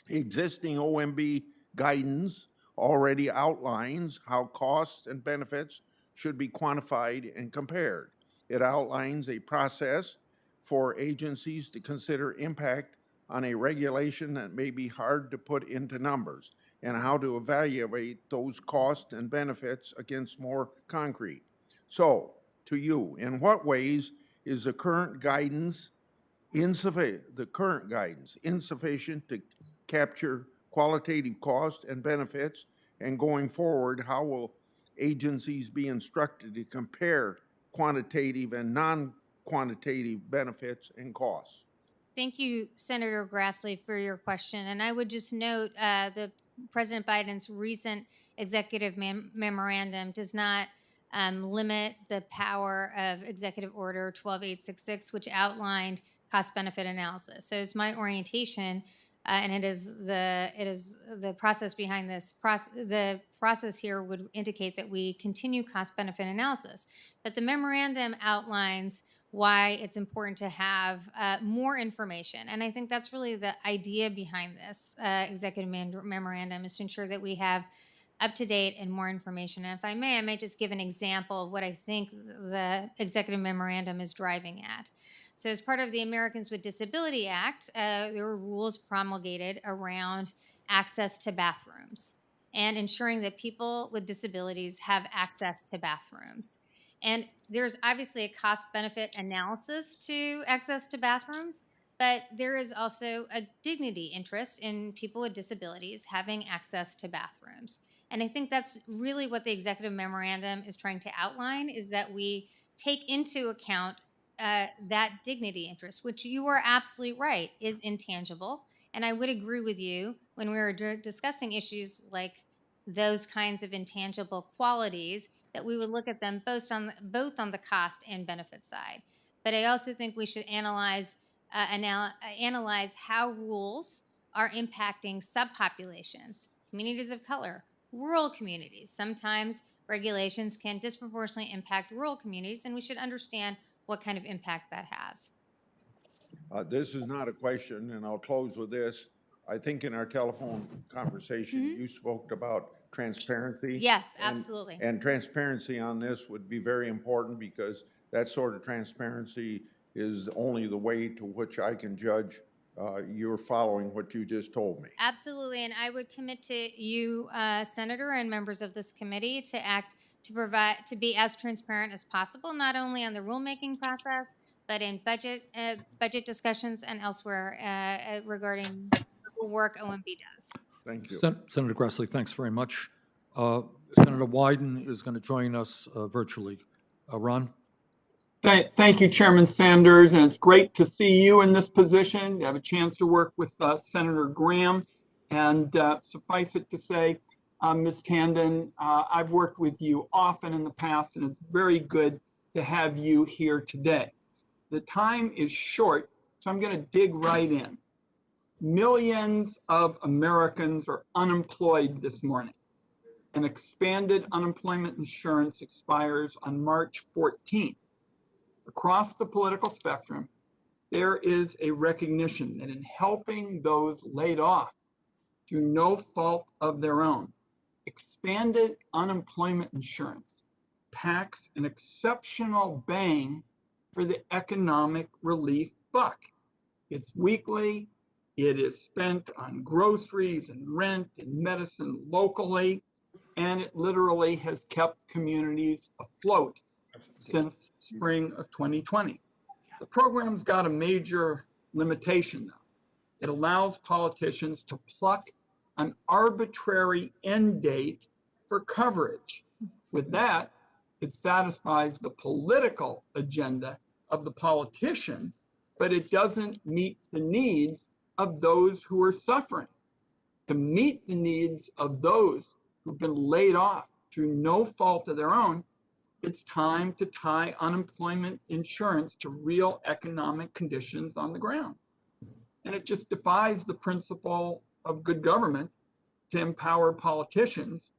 Existing OMB guidance already outlines how costs and benefits should be quantified and compared. It outlines a process for agencies to consider impact on a regulation that may be hard to put into numbers and how to evaluate those costs and benefits against more concrete. So, to you, in what ways is the current guidance insufficient to capture qualitative costs and benefits? And going forward, how will agencies be instructed to compare quantitative and non-quantitative benefits and costs? Thank you, Senator Grassley, for your question. And I would just note the President Biden's recent executive memorandum does not limit the power of Executive Order 12866, which outlined cost-benefit analysis. So it's my orientation, and it is the process behind this. The process here would indicate that we continue cost-benefit analysis, but the memorandum outlines why it's important to have more information. And I think that's really the idea behind this executive memorandum, is to ensure that we have up-to-date and more information. And if I may just give an example of what I think the executive memorandum is driving at. So as part of the Americans with Disability Act, there were rules promulgated around access to bathrooms and ensuring that people with disabilities have access to bathrooms. And there's obviously a cost-benefit analysis to access to bathrooms, but there is also a dignity interest in people with disabilities having access to bathrooms. And I think that's really what the executive memorandum is trying to outline, is that we take into account that dignity interest, which you are absolutely right, is intangible. And I would agree with you when we were discussing issues like those kinds of intangible qualities. that we would look at them both on the cost and benefit side. But I also think we should analyze how rules are impacting subpopulations, communities of color, rural communities. Sometimes regulations can disproportionately impact rural communities, and we should understand what kind of impact that has. This is not a question, and I'll close with this. I think in our telephone conversation, you spoke about transparency. Yes, and- absolutely. And transparency on this would be very important because that sort of transparency is only the way to which I can judge you're following what you just told me. Absolutely, and I would commit to you, Senator, and members of this committee to be as transparent as possible, not only on the rulemaking process, but in budget discussions and elsewhere regarding the work OMB does. Thank you. Senator Grassley, thanks very much. Senator Wyden is going to join us virtually. Ron? Thank you, Chairman Sanders, and it's great to see you in this position, to have a chance to work with Senator Graham. And suffice it to say, Ms. Tandon, I've worked with you often in the past, and it's very good to have you here today. The time is short, so I'm going to dig right in. Millions of Americans are unemployed this morning. And expanded unemployment insurance expires on March 14th. Across the political spectrum, there is a recognition that in helping those laid off through no fault of their own, expanded unemployment insurance packs an exceptional bang for the economic relief buck. It's weekly, it is spent on groceries and rent and medicine locally, and it literally has kept communities afloat since spring of 2020. The program's got a major limitation, though. It allows politicians to pluck an arbitrary end date for coverage. With that, it satisfies the political agenda of the politician, but it doesn't meet the needs of those who are suffering. To meet the needs of those who've been laid off through no fault of their own, it's time to tie unemployment insurance to real economic conditions on the ground. And it just defies the principle of good government to empower politicians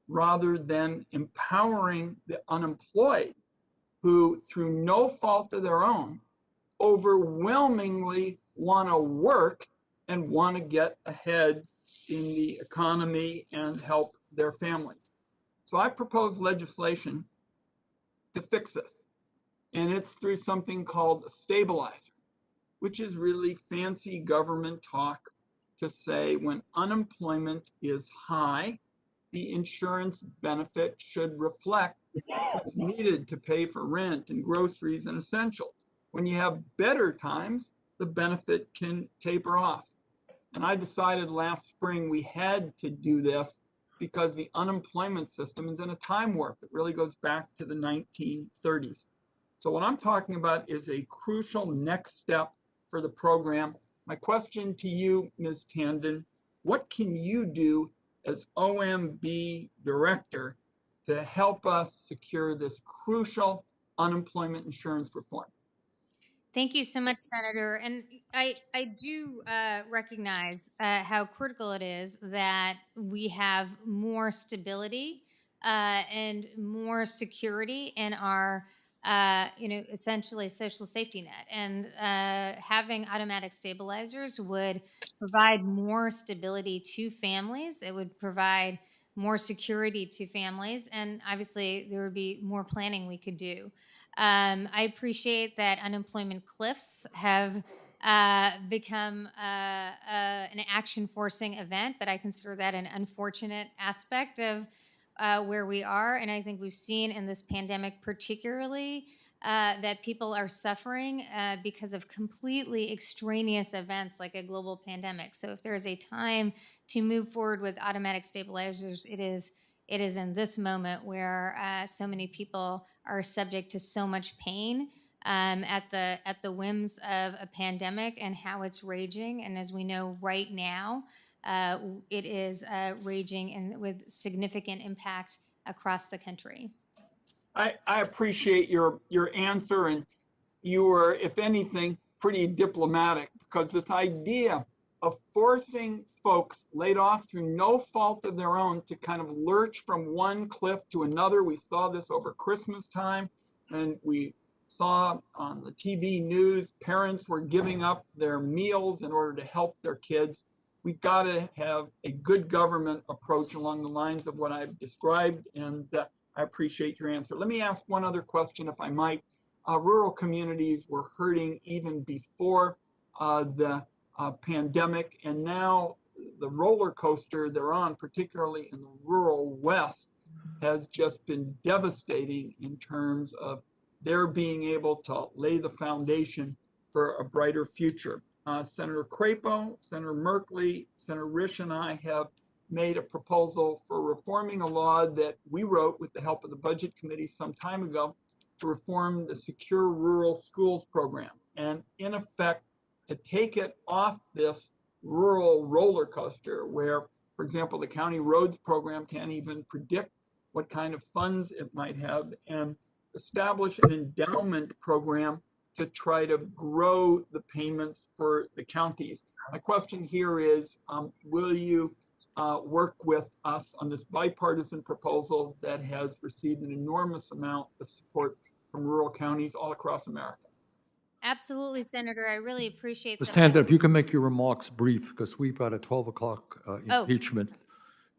rather than empowering the unemployed who, through no fault of their own, overwhelmingly want to work and want to get ahead in the economy and help their families. So I propose legislation to fix this. And it's through something called a stabilizer, which is really fancy government talk to say when unemployment is high, the insurance benefit should reflect what's needed to pay for rent and groceries and essentials. When you have better times, the benefit can taper off. And I decided last spring we had to do this because the unemployment system is in a time warp. It really goes back to the 1930s. So what I'm talking about is a crucial next step for the program. My question to you, Ms. Tandon, what can you do as OMB director to help us secure this crucial unemployment insurance reform? Thank you so much, Senator. And I do recognize how critical it is that we have more stability and more security in our, essentially social safety net. And having automatic stabilizers would provide more stability to families. It would provide more security to families. And obviously, there would be more planning we could do. I appreciate that unemployment cliffs have become an action-forcing event, but I consider that an unfortunate aspect of where we are. And I think we've seen in this pandemic particularly that people are suffering because of completely extraneous events like a global pandemic. So if there is a time to move forward with automatic stabilizers, it is in this moment where so many people are subject to so much pain at the whims of a pandemic and how it's raging. And as we know right now, it is raging and with significant impact across the country. I appreciate your answer, and you were, if anything, pretty diplomatic, because this idea of forcing folks laid off through no fault of their own to kind of lurch from one cliff to another. We saw this over Christmas time, and we saw on the TV news parents were giving up their meals in order to help their kids. We've got to have a good government approach along the lines of what I've described, and I appreciate your answer. Let me ask one other question, if I might. Rural communities were hurting even before the pandemic, and now the roller coaster they're on, particularly in the rural West, has just been devastating in terms of their being able to lay the foundation for a brighter future. Senator Crapo, Senator Merkley, Senator Risch, and I have made a proposal for reforming a law that we wrote with the help of the Budget Committee some time ago to reform the Secure Rural Schools program, and in effect to take it off this rural roller coaster where, for example, the county roads program can't even predict what kind of funds it might have, and establish an endowment program to try to grow the payments for the counties. My question here is, will you work with us on this bipartisan proposal that has received an enormous amount of support from rural counties all across America? Absolutely, Senator. I really appreciate Ms. the. Tandon, if you can make your remarks brief, because we've got a 12 o'clock Oh. impeachment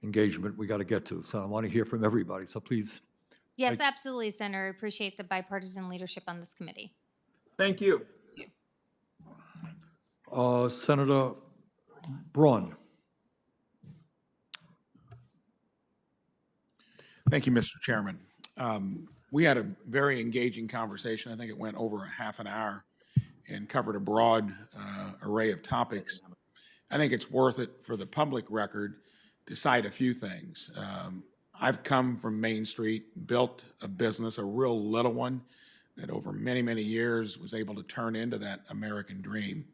engagement we got to get to. So I want to hear from everybody. So please. Yes, absolutely, Senator. I appreciate the bipartisan leadership on this committee. Thank you. Senator Braun. Thank you, Mr. Chairman. We had a very engaging conversation. I think it went over a half an hour and covered a broad array of topics. I think it's worth it for the public record to cite a few things. I've come from Main Street, built a business, a real little one, that over many, many years was able to turn into that American dream.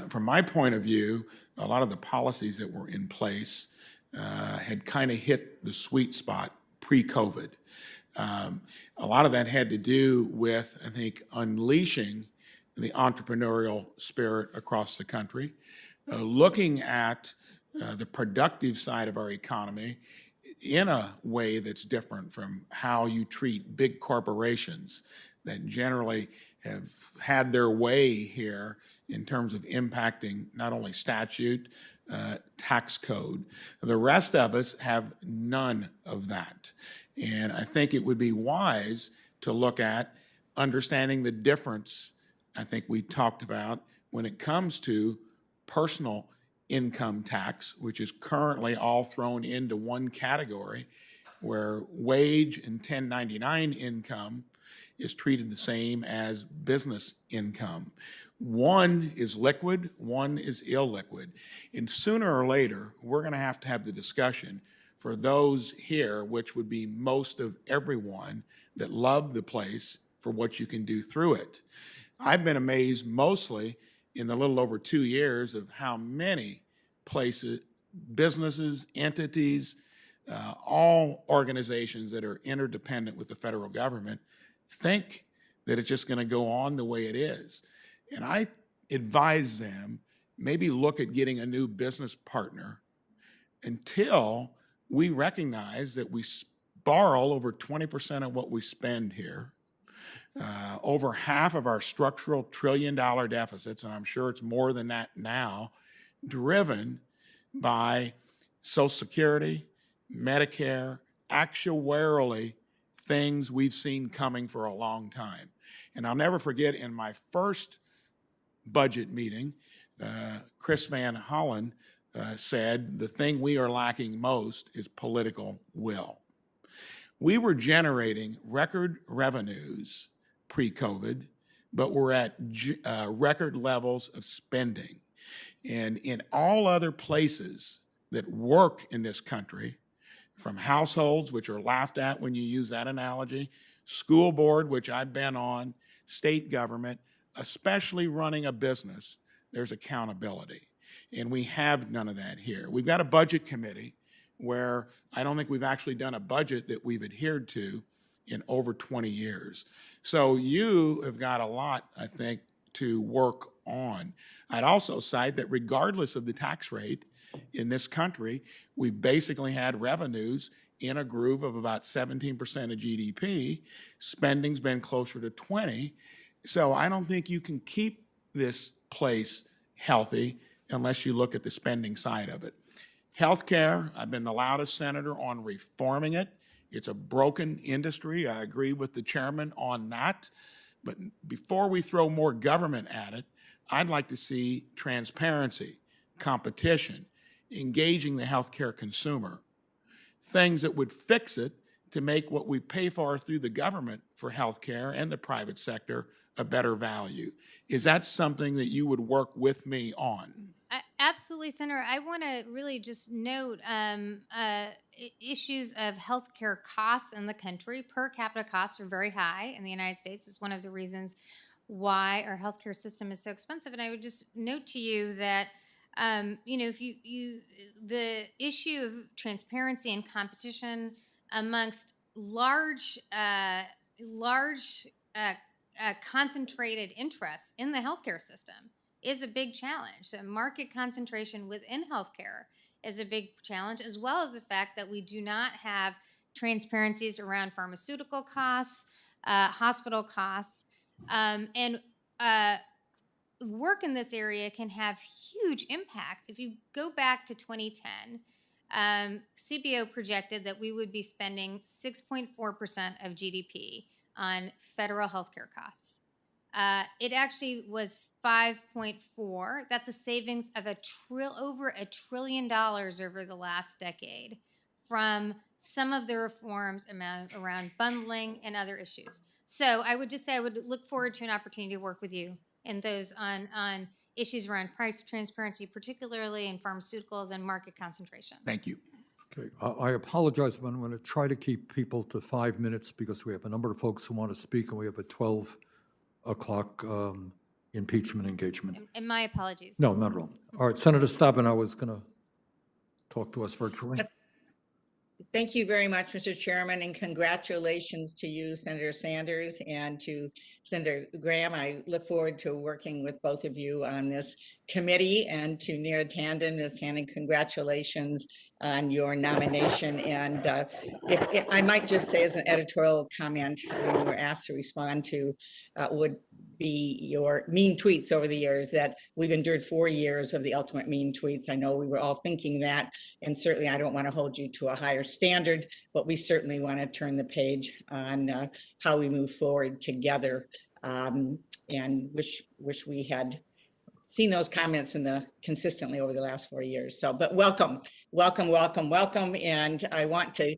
From my point of view, a lot of the policies that were in place had kind of hit the sweet spot pre-COVID. A lot of that had to do with, I think, unleashing the entrepreneurial spirit across the country, looking at the productive side of our economy in a way that's different from how you treat big corporations that generally have had their way here in terms of impacting not only statute, tax code. The rest of us have none of that. And I think it would be wise to look at understanding the difference, I think we talked about, when it comes to personal income tax, which is currently all thrown into one category, where wage and 1099 income is treated the same as business income. One is liquid, one is illiquid. And sooner or later, we're going to have the discussion for those here, which would be most of everyone that love the place for what you can do through it. I've been amazed mostly in the little over 2 years of how many places, businesses, entities, all organizations that are interdependent with the federal government think that it's just going to go on the way it is. And I advise them, maybe look at getting a new business partner until we recognize that we borrow over 20% of what we spend here. Over half of our structural trillion-dollar deficits, and I'm sure it's more than that now, driven by Social Security, Medicare, actuarially things we've seen coming for a long time. And I'll never forget in my first budget meeting, Chris Van Hollen said, the thing we are lacking most is political will. We were generating record revenues pre-COVID, but we're at record levels of spending. And in all other places that work in this country, from households, which are laughed at when you use that analogy, school board, which I've been on, state government, especially running a business, there's accountability. And we have none of that here. We've got a budget committee where I don't think we've actually done a budget that we've adhered to in over 20 years. So you have got a lot, I think, to work on. I'd also cite that regardless of the tax rate in this country, we basically had revenues in a groove of about 17% of GDP. Spending's been closer to 20. So I don't think you can keep this place healthy unless you look at the spending side of it. Healthcare, I've been the loudest senator on reforming it. It's a broken industry. I agree with the chairman on that. But before we throw more government at it, I'd like to see transparency, competition, engaging the healthcare consumer, things that would fix it to make what we pay for through the government for healthcare and the private sector a better value. Is that something that you would work with me on? Absolutely, Senator. I want to really just note issues of healthcare costs in the country. Per capita costs are very high in the United States. It's one of the reasons why our healthcare system is so expensive. And I would just note to you that if the issue of transparency and competition amongst large concentrated interests in the healthcare system is a big challenge. So market concentration within healthcare is a big challenge, as well as the fact that we do not have transparencies around pharmaceutical costs, hospital costs, and work in this area can have huge impact. If you go back to 2010, CBO projected that we would be spending 6.4% of GDP on federal healthcare costs. It actually was 5.4. That's a savings of over $1 trillion over the last decade from some of the reforms around bundling and other issues. So I would just say I would look forward to an opportunity to work with you in those on issues around price transparency, particularly in pharmaceuticals and market concentration. Thank you. Okay, I apologize, but I'm going to try to keep people to 5 minutes because we have a number of folks who want to speak, and we have a 12 o'clock impeachment engagement. And my apologies. No, not at all. All right, Senator Stabenow is going to talk to us virtually. Thank you very much, Mr. Chairman, and congratulations to you, Senator Sanders, and to Senator Graham. I look forward to working with both of you on this committee, and to Neera Tanden. Ms. Tanden, congratulations on your nomination. And if I might just say as an editorial comment, when you were asked to respond to would be your mean tweets over the years, that we've endured 4 years of the ultimate mean tweets. I know we were all thinking that, and certainly I don't want to hold you to a higher standard, but we certainly want to turn the page on how we move forward together, and wish we had seen those comments consistently over the last 4 years. So, but welcome. And I want to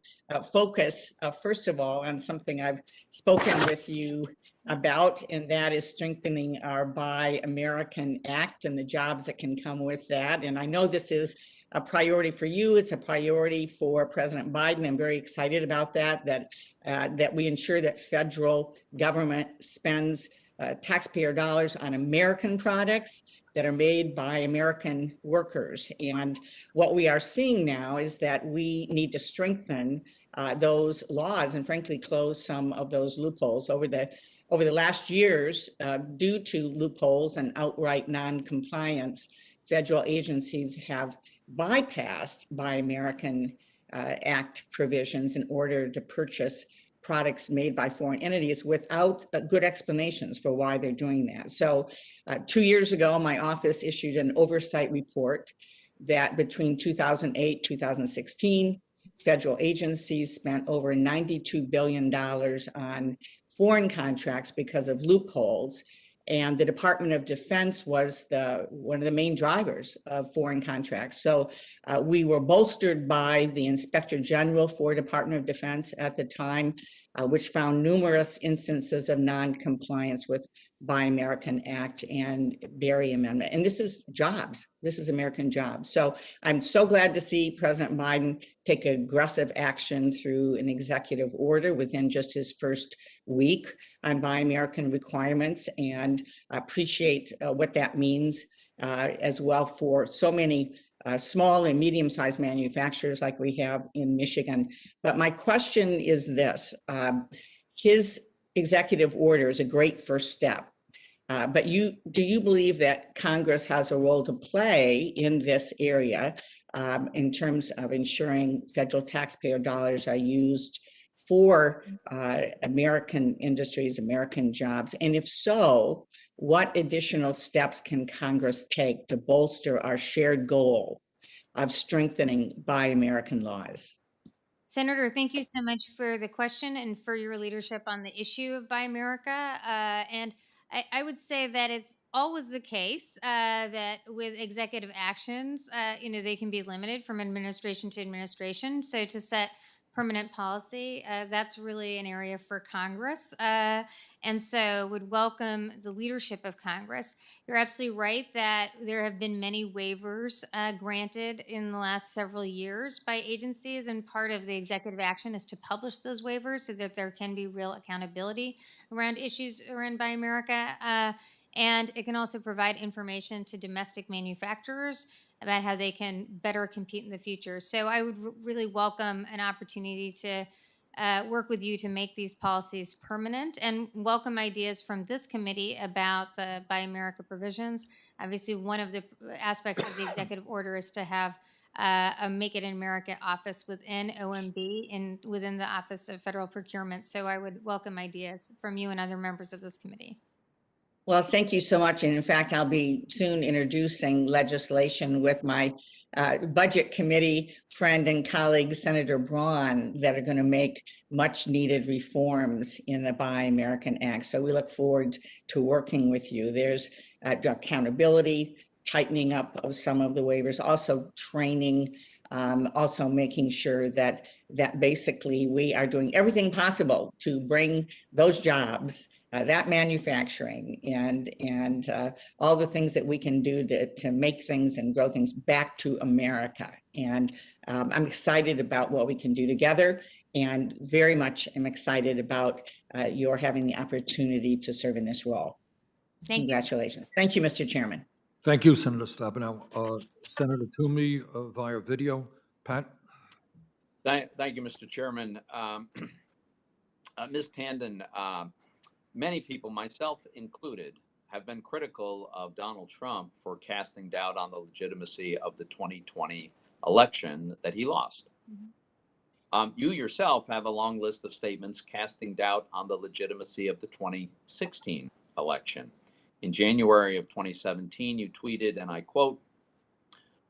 focus, first of all, on something I've spoken with you about, and that is strengthening our Buy American Act and the jobs that can come with that. And I know this is a priority for you. It's a priority for President Biden. I'm very excited about that we ensure that federal government spends taxpayer dollars on American products that are made by American workers. And what we are seeing now is that we need to strengthen those laws and frankly close some of those loopholes. Over the last years, due to loopholes and outright non-compliance, federal agencies have bypassed Buy American Act provisions in order to purchase products made by foreign entities without good explanations for why they're doing that. So 2 years ago, my office issued an oversight report that between 2008, 2016, federal agencies spent over $92 billion on foreign contracts because of loopholes. And the Department of Defense was one of the main drivers of foreign contracts. So we were bolstered by the Inspector General for Department of Defense at the time, which found numerous instances of non-compliance with Buy American Act and Berry Amendment. And this is jobs. This is American jobs. So I'm so glad to see President Biden take aggressive action through an executive order within just his first week on Buy American requirements, and appreciate what that means as well for so many small and medium-sized manufacturers like we have in Michigan. But my question is this. His executive order is a great first step. But do you believe that Congress has a role to play in this area in terms of ensuring federal taxpayer dollars are used for American industries, American jobs? And if so, what additional steps can Congress take to bolster our shared goal of strengthening Buy American laws? Senator, thank you so much for the question and for your leadership on the issue of Buy America. And I would say that it's always the case that with executive actions, they can be limited from administration to administration. So to set permanent policy, that's really an area for Congress. And so would welcome the leadership of Congress. You're absolutely right that there have been many waivers granted in the last several years by agencies, and part of the executive action is to publish those waivers so that there can be real accountability around issues around Buy America. And it can also provide information to domestic manufacturers about how they can better compete in the future. So I would really welcome an opportunity to work with you to make these policies permanent, and welcome ideas from this committee about the Buy America provisions. Obviously, one of the aspects of the executive order is to have a Make It in America office within OMB and within the Office of Federal Procurement. So I would welcome ideas from you and other members of this committee. Well, thank you so much. And in fact, I'll be soon introducing legislation with my Budget Committee friend and colleague, Senator Braun, that are going to make much needed reforms in the Buy American Act. So we look forward to working with you. There's accountability, tightening up of some of the waivers, also training, also making sure that basically we are doing everything possible to bring those jobs, that manufacturing, and all the things that we can do to make things and grow things back to America. And I'm excited about what we can do together, and very much am excited about your having the opportunity to serve in this role. Congratulations. Thank you, Mr. Chairman. Thank you, Senator Stabenow. Senator Toomey via video. Pat? Thank you, Mr. Chairman. Ms. Tandon, many people, myself included, have been critical of Donald Trump for casting doubt on the legitimacy of the 2020 election that he lost. You yourself have a long list of statements casting doubt on the legitimacy of the 2016 election. In January of 2017, you tweeted, and I quote,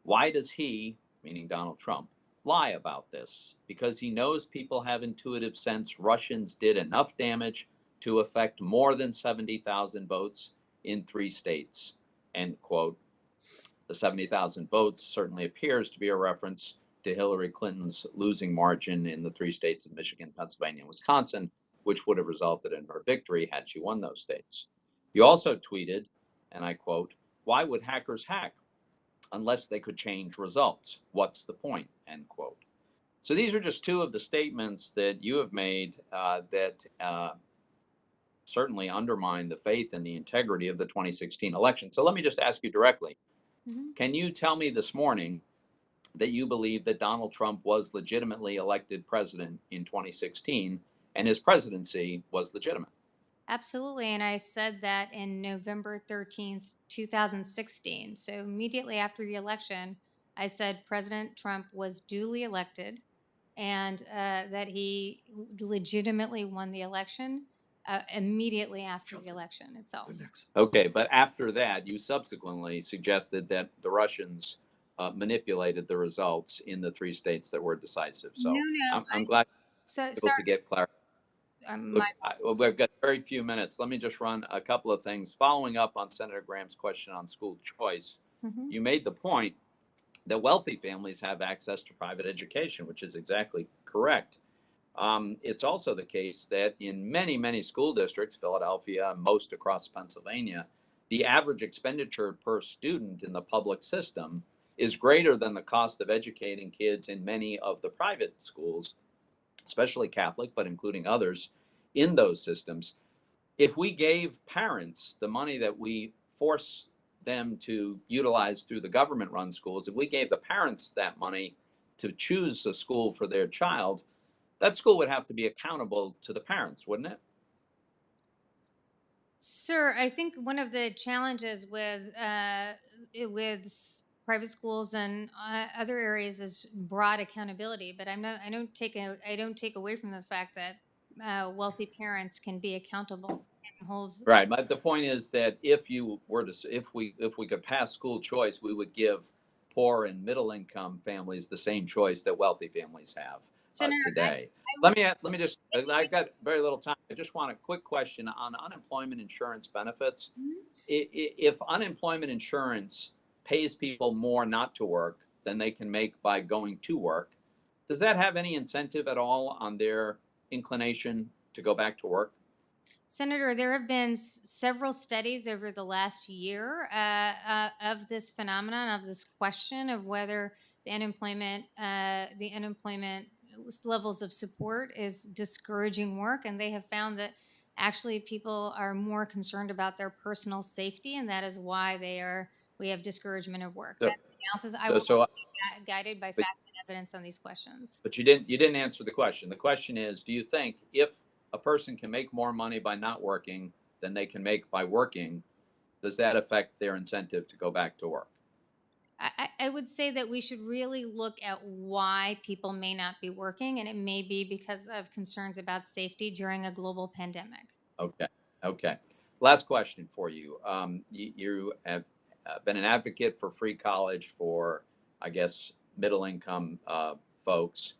"Why does he," meaning Donald Trump, "lie about this? Because he knows people have intuitive sense Russians did enough damage to affect more than 70,000 votes in 3 states," end quote. The 70,000 votes certainly appears to be a reference to Hillary Clinton's losing margin in the 3 states of Michigan, Pennsylvania, and Wisconsin, which would have resulted in her victory had she won those states. You also tweeted, and I quote, "Why would hackers hack unless they could change results? What's the point?" End quote. So these are just 2 of the statements that you have made that certainly undermine the faith and the integrity of the 2016 election. So let me just ask you directly, can you tell me this morning that you believe that Donald Trump was legitimately elected president in 2016 and his presidency was legitimate? Absolutely. And I said that in November 13th, 2016. So immediately after the election, I said President Trump was duly elected and that he legitimately won the election immediately after the election itself. Okay, but after that, you subsequently suggested that the Russians manipulated the results in the 3 states that were decisive. So No, I'm glad So you're able sorry. to get clarity. Look, we've got very few minutes. Let me just run a couple of things. Following up on Senator Graham's question on school choice, you made the point that wealthy families have access to private education, which is exactly correct. It's also the case that in many, many school districts, Philadelphia, most across Pennsylvania, the average expenditure per student in the public system is greater than the cost of educating kids in many of the private schools, especially Catholic, but including others in those systems. If we gave parents the money that we force them to utilize through the government-run schools, if we gave the parents that money to choose a school for their child, that school would have to be accountable to the parents, wouldn't it? Sir, I think one of the challenges with private schools and other areas is broad accountability. But I don't take away from the fact that wealthy parents can be accountable and hold. Right. But the point is that if you were to, if we could pass school choice, we would give poor and middle income families the same choice that wealthy families have Senator, today. would- Let me just, I've got very little time. I just want a quick question on unemployment insurance benefits. If unemployment insurance pays people more not to work than they can make by going to work, does that have any incentive at all on their inclination to go back to work? Senator, there have been several studies over the last year of this phenomenon, of this question of whether the unemployment levels of support is discouraging work, and they have found that actually people are more concerned about their personal safety, and that is why we have discouragement of work. So, That's the analysis. I so, will so always be guided by but, facts and evidence on these questions. but you didn't answer the question. The question is, do you think if a person can make more money by not working than they can make by working, does that affect their incentive to go back to work? I would say that we should really look at why people may not be working, and it may be because of concerns about safety during a global pandemic. Okay. Okay. Last question for you. You have been an advocate for free college for, I guess, middle income folks.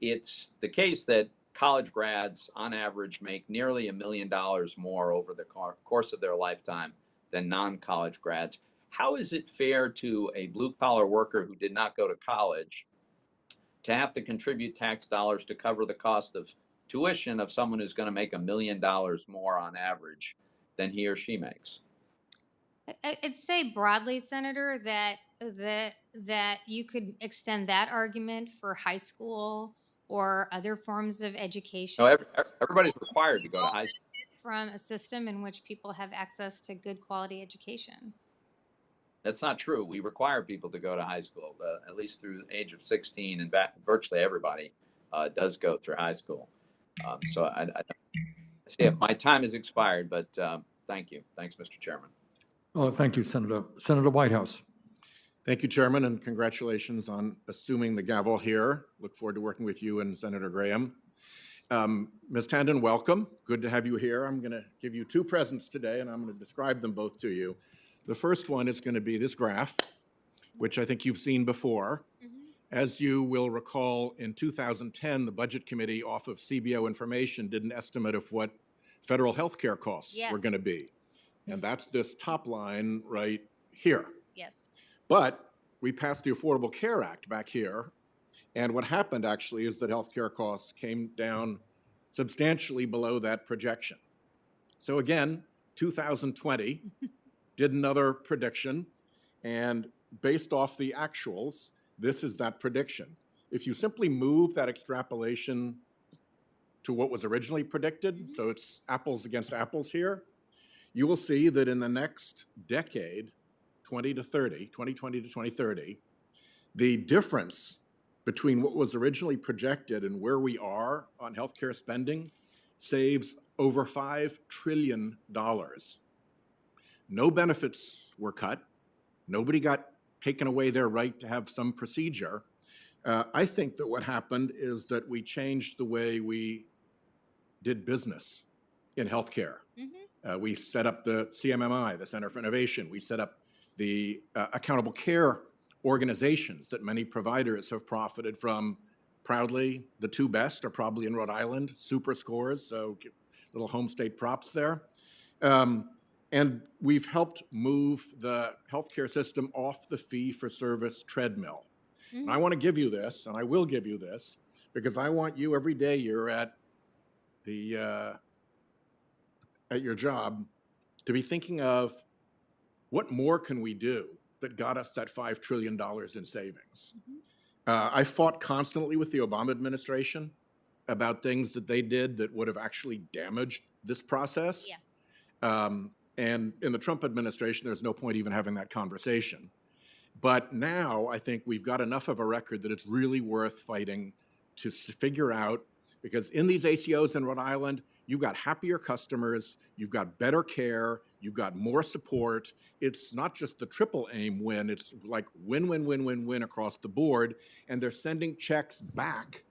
It's the case that college grads, on average, make nearly $1 million more over the course of their lifetime than non-college grads. How is it fair to a blue-collar worker who did not go to college to have to contribute tax dollars to cover the cost of tuition of someone who's going to make $1 million more on average than he or she makes? I'd say broadly, Senator, that you could extend that argument for high school or other forms of education. No, everybody's required to go to high school. From a system in which people have access to good quality education. That's not true. We require people to go to high school, at least through the age of 16, and virtually everybody does go through high school. So I see it. My time has expired, but thank you. Thanks, Mr. Chairman. Thank you, Senator. Senator Whitehouse. Thank you, Chairman, and congratulations on assuming the gavel here. Look forward to working with you and Senator Graham. Ms. Tandon, welcome. Good to have you here. I'm going to give you two presents today, and I'm going to describe them both to you. The first one is going to be this graph, which I think you've seen before. As you will recall, in 2010, the Budget Committee, off of CBO information, did an estimate of what federal health care costs were going to be. And that's this top line right here. Yes. But we passed the Affordable Care Act back here. And what happened actually is that health care costs came down substantially below that projection. So again, 2020 did another prediction. And based off the actuals, this is that prediction. If you simply move that extrapolation to what was originally predicted, so it's apples against apples here, you will see that in the next decade, 2020 to 2030, the difference between what was originally projected and where we are on healthcare spending saves over $5 trillion. No benefits were cut. Nobody got taken away their right to have some procedure. I think that what happened is that we changed the way we did business in healthcare. We set up the CMMI, the Center for Innovation. We set up the accountable care organizations that many providers have profited from. Proudly, the two best are probably in Rhode Island, super scores, so little home state props there. And we've helped move the healthcare system off the fee-for-service treadmill. And I want to give you this, and I will give you this, because I want you every day you're at your job to be thinking of what more can we do that got us that $5 trillion in savings. I fought constantly with the Obama administration about things that they did that would have actually damaged this process. And in the Trump administration, there's no point even having that conversation. But now I think we've got enough of a record that it's really worth fighting to figure out, because in these ACOs in Rhode Island, you've got happier customers, you've got better care, you've got more support. It's not just the triple aim win, it's like win, win, win, win, win across the board. And they're sending checks back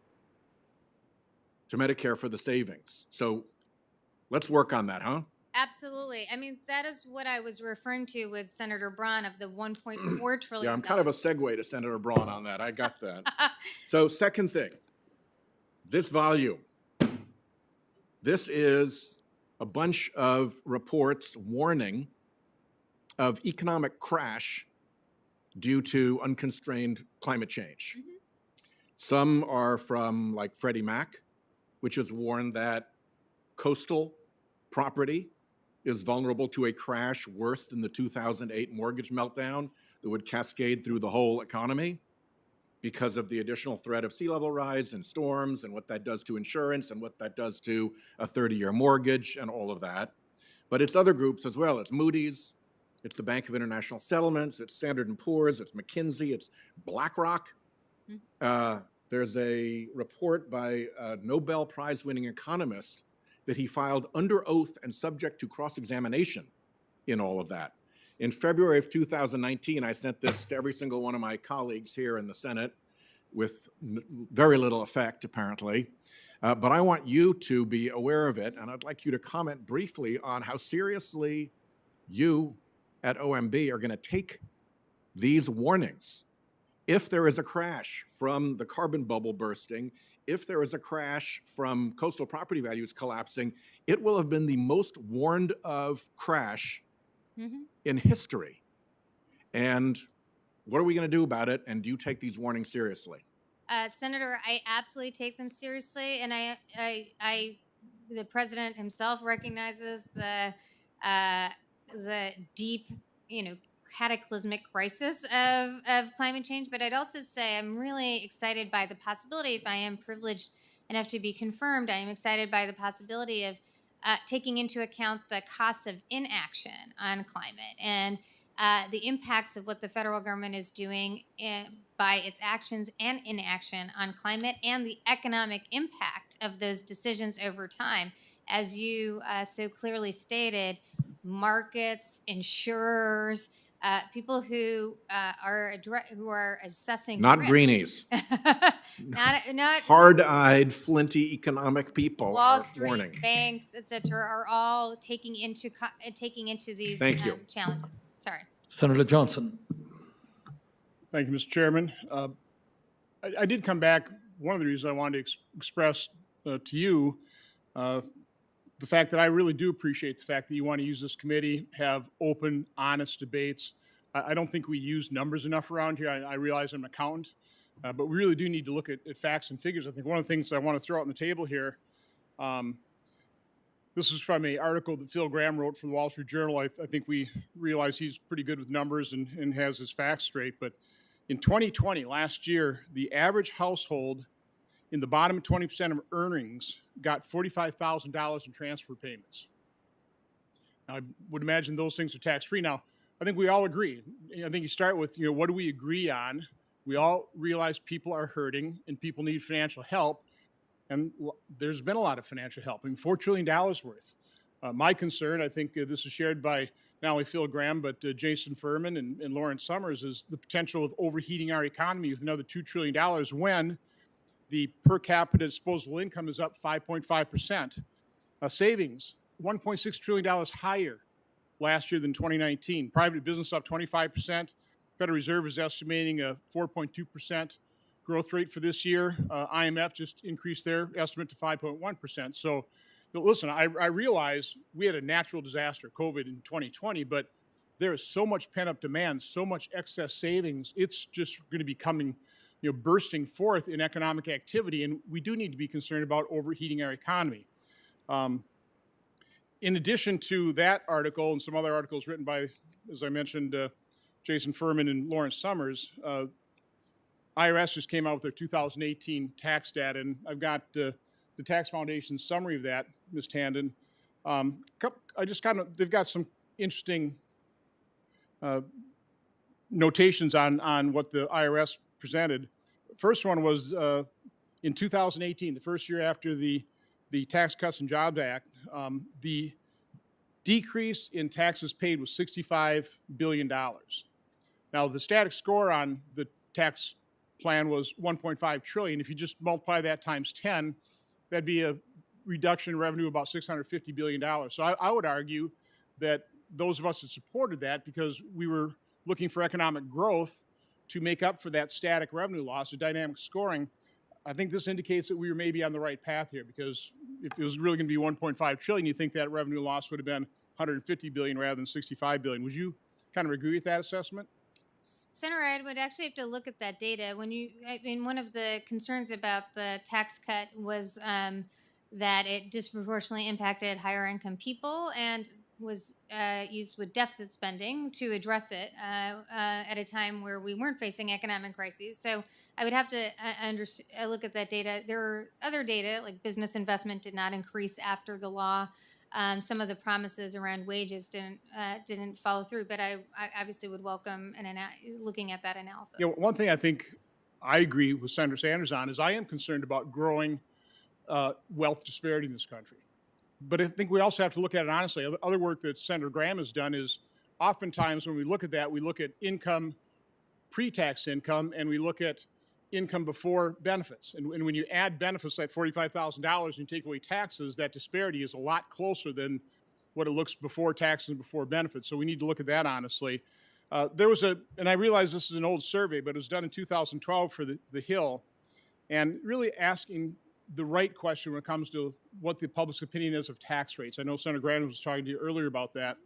to Medicare for the savings. So let's work on that, huh? Absolutely. I mean, that is what I was referring to with Senator Braun of the $1.4 trillion. Yeah, I'm kind of a segue to Senator Braun on that. I got that. So second thing, this volume. This is a bunch of reports warning of economic crash due to unconstrained climate change. Mm-hmm. Some are from like Freddie Mac, which has warned that coastal property is vulnerable to a crash worse than the 2008 mortgage meltdown that would cascade through the whole economy because of the additional threat of sea level rise and storms and what that does to insurance and what that does to a 30-year mortgage and all of that. But it's other groups as well. It's Moody's, it's the Bank of International Settlements, it's Standard & Poor's, it's McKinsey, it's BlackRock. There's a report by a Nobel Prize-winning economist that he filed under oath and subject to cross-examination in all of that. In February of 2019, I sent this to every single one of my colleagues here in the Senate with very little effect, apparently. But I want you to be aware of it, and I'd like you to comment briefly on how seriously you at OMB are going to take these warnings. If there is a crash from the carbon bubble bursting, if there is a crash from coastal property values collapsing, it will have been the most warned of crash in history. And what are we going to do about it? And do you take these warnings seriously? Senator, I absolutely take them seriously, and the president himself recognizes the deep, cataclysmic crisis of climate change. But I'd also say I'm really excited by the possibility, if I am privileged enough to be confirmed, I am excited by the possibility of taking into account the costs of inaction on climate and the impacts of what the federal government is doing by its actions and inaction on climate, and the economic impact of those decisions over time. As you so clearly stated, markets, insurers, people who are assessing not risk. greenies, not hard-eyed, flinty economic people Wall are Street, warning. banks, etc., are all taking into these Thank you. challenges. Sorry. Senator Johnson. Thank you, Mr. Chairman. I did come back. One of the reasons I wanted to express to you the fact that I really do appreciate the fact that you want to use this committee, have open, honest debates. I don't think we use numbers enough around here. I realize I'm an accountant, but we really do need to look at facts and figures. I think one of the things I want to throw out on the table here, this is from an article that Phil Graham wrote for the Wall Street Journal. I think we realize he's pretty good with numbers and has his facts straight. But in 2020, last year, the average household in the bottom 20% of earnings got $45,000 in transfer payments. Now, I would imagine those things are tax-free. Now, I think we all agree. I think you start with, what do we agree on? We all realize people are hurting and people need financial help. And there's been a lot of financial help, $4 trillion worth. My concern, I think this is shared by not only Phil Graham, but Jason Furman and Lawrence Summers, is the potential of overheating our economy with another $2 trillion when the per capita disposable income is up 5.5%. Savings, $1.6 trillion higher last year than 2019. Private business up 25%. Federal Reserve is estimating a 4.2% growth rate for this year. IMF just increased their estimate to 5.1%. So, listen, I realize we had a natural disaster, COVID, in 2020, but there is so much pent-up demand, so much excess savings. It's just going to be coming, bursting forth in economic activity, and we do need to be concerned about overheating our economy. In addition to that article and some other articles written by, as I mentioned, Jason Furman and Lawrence Summers, IRS just came out with their 2018 tax data, and I've got the Tax Foundation's summary of that, Ms. Tandon. They've got some interesting notations on what the IRS presented. First one was in 2018, the first year after the Tax Cuts and Jobs Act, the decrease in taxes paid was $65 billion. Now, the static score on the tax plan was 1.5 trillion. If you just multiply that times 10, that'd be a reduction in revenue of about $650 billion. So I would argue that those of us that supported that, because we were looking for economic growth to make up for that static revenue loss, the dynamic scoring, I think this indicates that we were maybe on the right path here, because if it was really going to be 1.5 trillion, you think that revenue loss would have been 150 billion rather than 65 billion. Would you kind of agree with that assessment? Senator, I would actually have to look at that data. One of the concerns about the tax cut was that it disproportionately impacted higher income people and was used with deficit spending to address it at a time where we weren't facing economic crises. So I would have to look at that data. There are other data, like business investment did not increase after the law. Some of the promises around wages didn't follow through, but I obviously would welcome looking at that analysis. Yeah, one thing I think I agree with Senator Sanders on is I am concerned about growing wealth disparity in this country. But I think we also have to look at it honestly. Other work that Senator Graham has done is oftentimes when we look at that, we look at income, pre-tax income, and we look at income before benefits. And when you add benefits like $45,000 and you take away taxes, that disparity is a lot closer than what it looks before taxes and before benefits. So we need to look at that honestly. And I realize this is an old survey, but it was done in 2012 for the Hill, and really asking the right question when it comes to what the public's opinion is of tax rates. I know Senator Graham was talking to you earlier about that.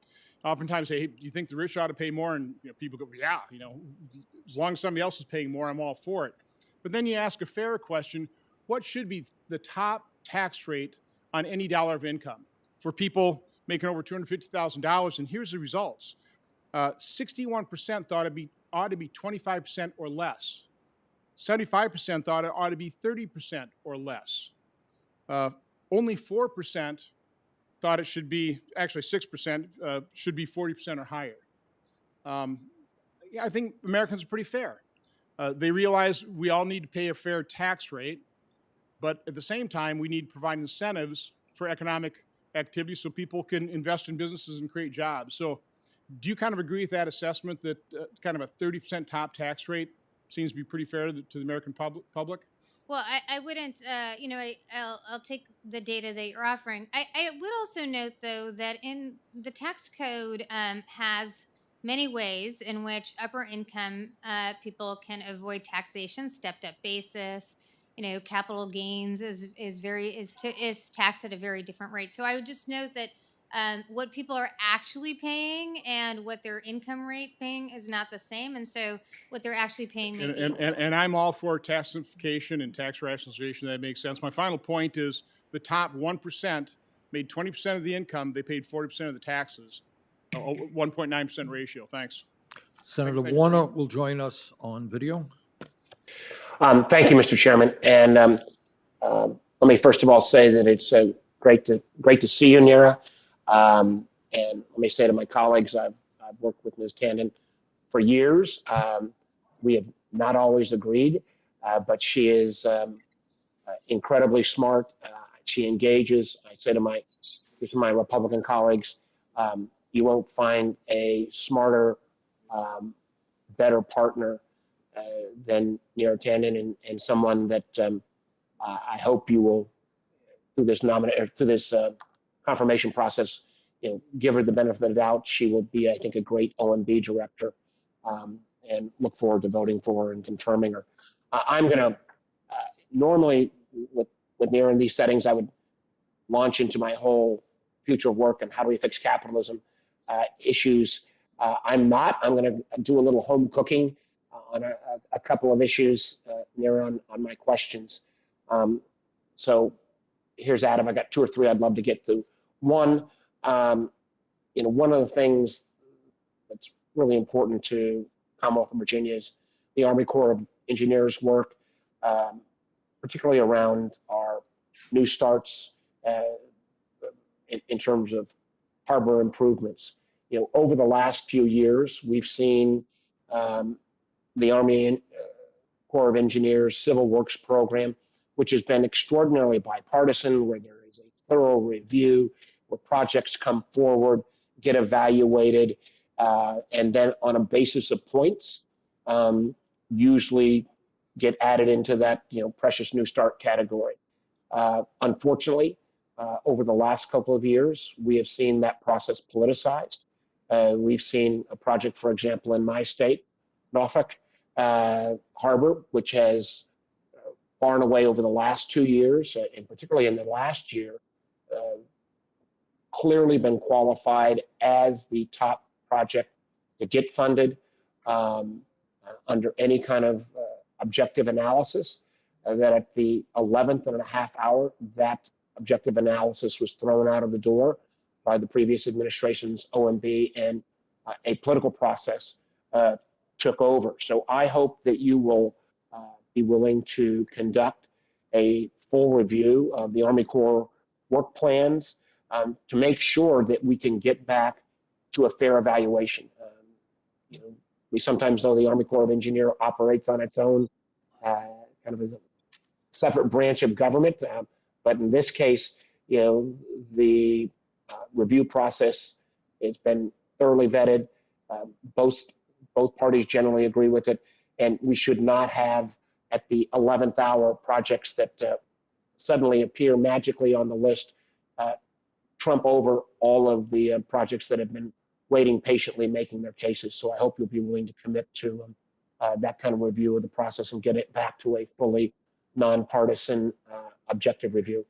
Oftentimes say, hey, do you think the rich ought to pay more? And people go, yeah, as long as somebody else is paying more, I'm all for it. But then you ask a fair question, what should be the top tax rate on any dollar of income for people making over $250,000? And here's the results. 61% thought it ought to be 25% or less. 75% thought it ought to be 30% or less. Only 4% thought it should be, actually 6%, should be 40% or higher. I think Americans are pretty fair. They realize we all need to pay a fair tax rate, but at the same time, we need to provide incentives for economic activity so people can invest in businesses and create jobs. So do you kind of agree with that assessment that kind of a 30% top tax rate seems to be pretty fair to the American public? Well, I wouldn't, I'll take the data that you're offering. I would also note, though, that in the tax code has many ways in which upper income people can avoid taxation, stepped up basis. Capital gains is taxed at a very different rate. So I would just note that what people are actually paying and what their income rate paying is not the same, and so what they're actually paying may be. And I'm all for tax simplification and tax rationalization. That makes sense. My final point is the top 1% made 20% of the income. They paid 40% of the taxes. 1.9% ratio. Thanks. Senator Warner will join us on video. Thank you, Mr. Chairman. And let me first of all say that it's great to see you, Nira. And let me say to my colleagues, I've worked with Ms. Tandon for years. We have not always agreed, but she is incredibly smart. She engages. I say to my Republican colleagues, you won't find a smarter, better partner than Nira Tandon, and someone that I hope you will, through this confirmation process, give her the benefit of the doubt. She will be, I think, a great OMB director, and look forward to voting for her and confirming her. I'm going to normally with Nira in these settings, I would launch into my whole future work and how do we fix capitalism issues. I'm not. I'm going to do a little home cooking on a couple of issues, Nira, on my questions. So here's Adam. I got two or three I'd love to get to. One, one of the things that's really important to Commonwealth of Virginia is the Army Corps of Engineers work, particularly around our new starts in terms of harbor improvements. Over the last few years, we've seen the Army Corps of Engineers Civil Works program which has been extraordinarily bipartisan, where there is a thorough review, where projects come forward, get evaluated, and then on a basis of points, usually get added into that precious new start category. Unfortunately, over the last couple of years, we have seen that process politicized. We've seen a project, for example, in my state, Norfolk Harbor, which has far and away over the last 2 years, and particularly in the last year, clearly been qualified as the top project to get funded under any kind of objective analysis. That at the 11th and a half hour, that objective analysis was thrown out of the door by the previous administration's OMB, and a political process took over. So I hope that you will be willing to conduct a full review of the Army Corps work plans to make sure that we can get back to a fair evaluation. We sometimes know the Army Corps of Engineers operates on its own, kind of as a separate branch of government, but in this case, the review process has been thoroughly vetted. Both parties generally agree with it, and we should not have at the 11th hour projects that suddenly appear magically on the list trump over all of the projects that have been waiting patiently, making their cases. So I hope you'll be willing to commit to that kind of review of the process and get it back to a fully nonpartisan, objective review.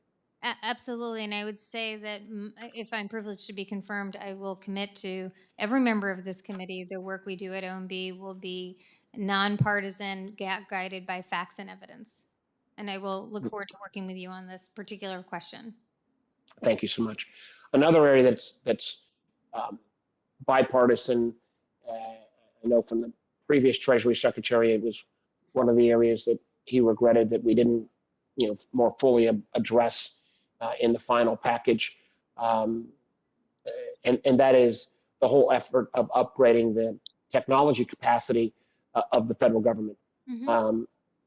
Absolutely, and I would say that if I'm privileged to be confirmed, I will commit to every member of this committee. The work we do at OMB will be nonpartisan, guided by facts and evidence. And I will look forward to working with you on this particular question. Thank you so much. Another area that's bipartisan, I know from the previous Treasury Secretary, it was one of the areas that he regretted that we didn't, more fully address in the final package, and that is the whole effort of upgrading the technology capacity of the federal government.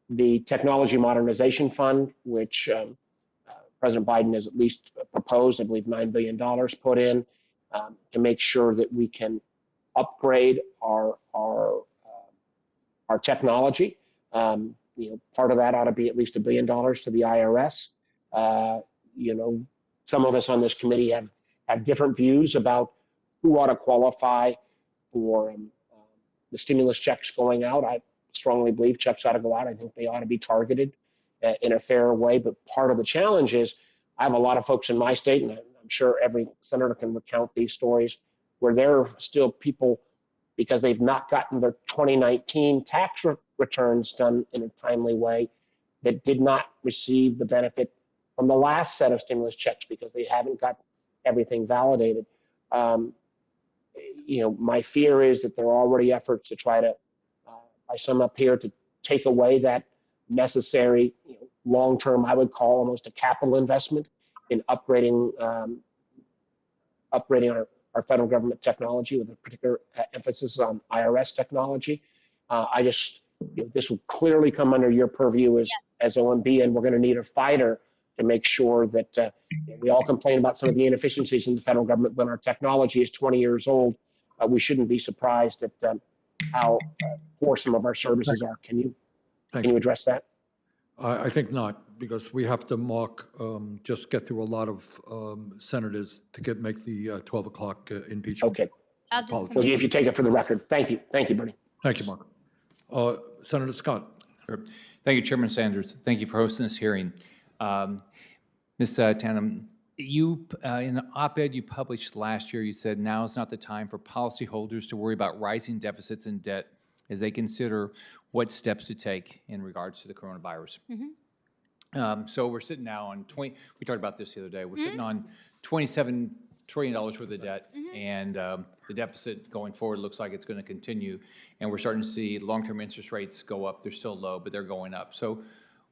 The Technology Modernization Fund, which President Biden has at least proposed, I believe $9 billion put in to make sure that we can upgrade our technology. Part of that ought to be at least $1 billion to the IRS. Some of us on this committee have different views about who ought to qualify for the stimulus checks going out. I strongly believe checks ought to go out. I think they ought to be targeted in a fair way. But part of the challenge is I have a lot of folks in my state, and I'm sure every senator can recount these stories, where there are still people, because they've not gotten their 2019 tax returns done in a timely way, that did not receive the benefit from the last set of stimulus checks because they haven't got everything validated. My fear is that there are already efforts to try to, by some up here, to take away that necessary long-term, I would call almost a capital investment in upgrading our federal government technology, with a particular emphasis on IRS technology. This will clearly come under your purview as OMB, and we're going to need a fighter to make sure that we all complain about some of the inefficiencies in the federal government. When our technology is 20 years old, we shouldn't be surprised at how poor some of our services are. Can you address that? I think not, because we have to just get through a lot of senators to make the 12 o'clock impeachment. Okay. I'll just Well, if you take it for the record. Thank you, Bernie. Thank you, Mark. Senator Scott. Sure. Thank you, Chairman Sanders. Thank you for hosting this hearing. Ms. Tannen, you, in the op-ed you published last year, you said now is not the time for policyholders to worry about rising deficits and debt as they consider what steps to take in regards to the coronavirus. So we're sitting now on we talked about this the other day, we're sitting on $27 trillion worth of debt, and the deficit going forward looks like it's going to continue, and we're starting to see long-term interest rates go up. They're still low, but they're going up. So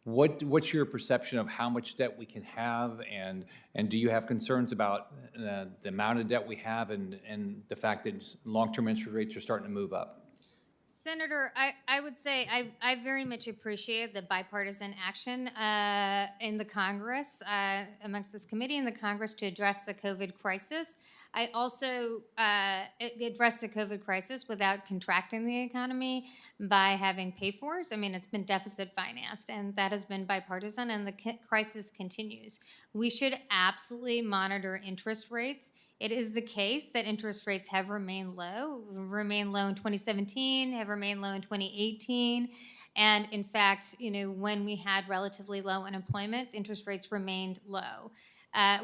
what's your perception of how much debt we can have, and do you have concerns about the amount of debt we have and the fact that long-term interest rates are starting to move up? Senator, I would say I very much appreciate the bipartisan action in the Congress, amongst this committee in the Congress to address the COVID crisis. I also addressed the COVID crisis without contracting the economy by having pay-fors. I mean, it's been deficit financed, and that has been bipartisan, and the crisis continues. We should absolutely monitor interest rates. It is the case that interest rates have remained low in 2017, have remained low in 2018. And in fact, when we had relatively low unemployment, interest rates remained low.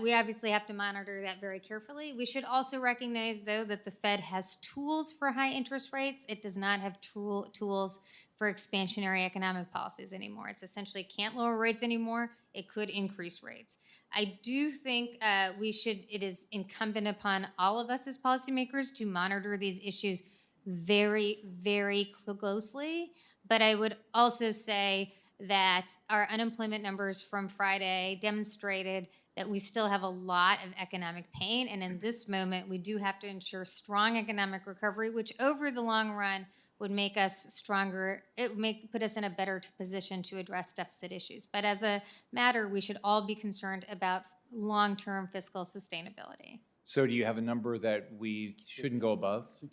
We obviously have to monitor that very carefully. We should also recognize, though, that the Fed has tools for high interest rates. It does not have tools for expansionary economic policies anymore. It's essentially can't lower rates anymore. It could increase rates. I do think it is incumbent upon all of us as policymakers to monitor these issues very, very closely. But I would also say that our unemployment numbers from Friday demonstrated that we still have a lot of economic pain. And in this moment, we do have to ensure strong economic recovery, which over the long run would make us stronger. It would put us in a better position to address deficit issues. But as a matter, we should all be concerned about long-term fiscal sustainability. So do you have a number that we shouldn't go above? I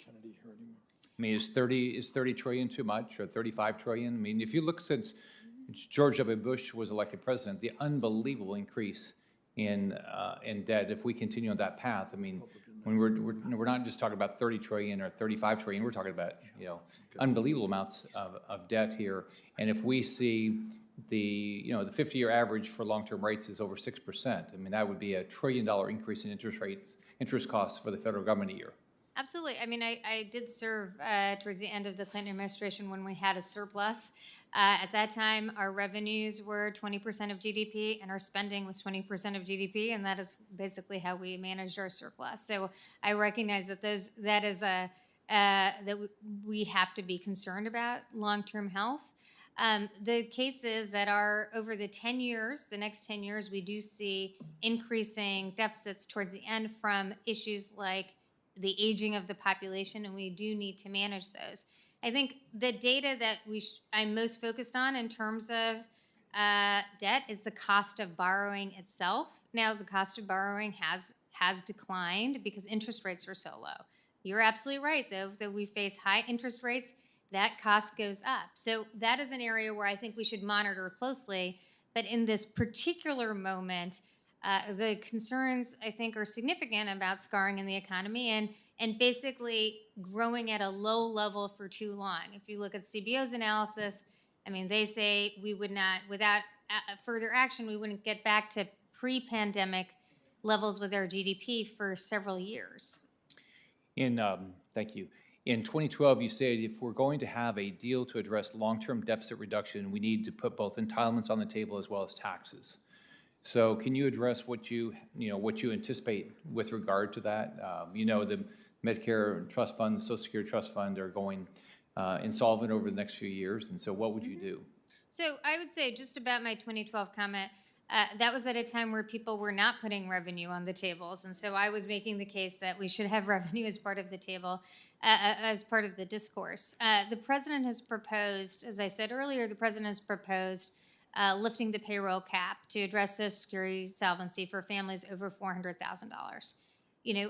mean, is 30 trillion too much, or 35 trillion? I mean, if you look since George W. Bush was elected president, the unbelievable increase in debt, if we continue on that path, I mean, when we're not just talking about 30 trillion or 35 trillion, we're talking about, unbelievable amounts of debt here. And if we see the 50-year average for long-term rates is over 6%, I mean, that would be $1 trillion increase in interest costs for the federal government a year. Absolutely. I mean, I did serve towards the end of the Clinton administration when we had a surplus. At that time, our revenues were 20% of GDP and our spending was 20% of GDP, and that is basically how we managed our surplus. So I recognize that that we have to be concerned about long-term health. The case is that over the next 10 years, we do see increasing deficits towards the end from issues like the aging of the population, and we do need to manage those. I think the data that I'm most focused on in terms of debt is the cost of borrowing itself. Now, the cost of borrowing has declined because interest rates are so low. You're absolutely right, though, that we face high interest rates. That cost goes up. So that is an area where I think we should monitor closely. But in this particular moment, the concerns, I think, are significant about scarring in the economy and basically growing at a low level for too long. If you look at CBO's analysis, I mean, they say we would not, without further action, we wouldn't get back to pre-pandemic levels with our GDP for several years. Thank you. In 2012, you said if we're going to have a deal to address long-term deficit reduction, we need to put both entitlements on the table as well as taxes. So can you address what you anticipate with regard to that? The Medicare Trust Fund, the Social Security Trust Fund are going insolvent over the next few years. And so what would you do? So I would say just about my 2012 comment, that was at a time where people were not putting revenue on the tables. And so I was making the case that we should have revenue as part of the table, as part of the discourse. The president has proposed, as I said earlier, lifting the payroll cap to address Social Security solvency for families over $400,000.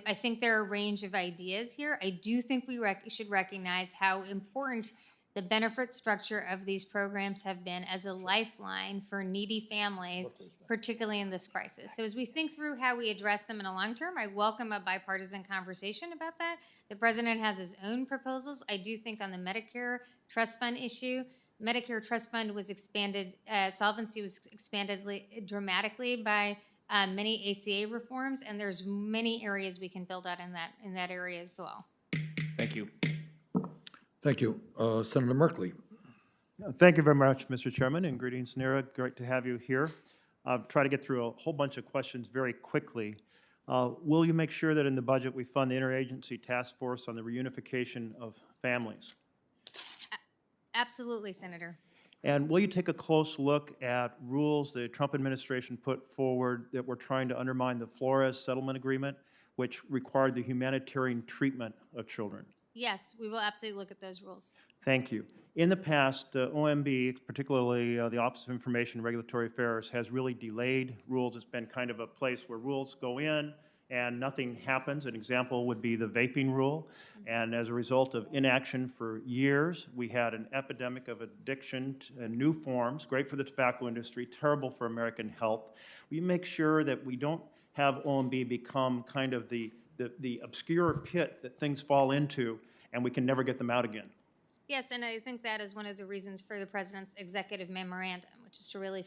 I think there are a range of ideas here. I do think we should recognize how important the benefit structure of these programs have been as a lifeline for needy families, particularly in this crisis. So as we think through how we address them in the long term, I welcome a bipartisan conversation about that. The president has his own proposals. I do think on the Medicare Trust Fund issue, Medicare Trust Fund was expanded, solvency was expanded dramatically by many ACA reforms, and there's many areas we can build out in that area as well. Thank you. Thank you. Senator Merkley. Thank you very much, Mr. Chairman, and greetings, Nira. Great to have you here. I'll try to get through a whole bunch of questions very quickly. Will you make sure that in the budget we fund the interagency task force on the reunification of families? Absolutely, Senator. And will you take a close look at rules the Trump administration put forward that were trying to undermine the Flores settlement agreement, which required the humanitarian treatment of children? Yes, we will absolutely look at those rules. Thank you. In the past, OMB, particularly the Office of Information and Regulatory Affairs, has really delayed rules. It's been kind of a place where rules go in and nothing happens. An example would be the vaping rule. And as a result of inaction for years, we had an epidemic of addiction and new forms, great for the tobacco industry, terrible for American health. We make sure that we don't have OMB become kind of the obscure pit that things fall into and we can never get them out again. Yes, and I think that is one of the reasons for the president's executive memorandum, which is to really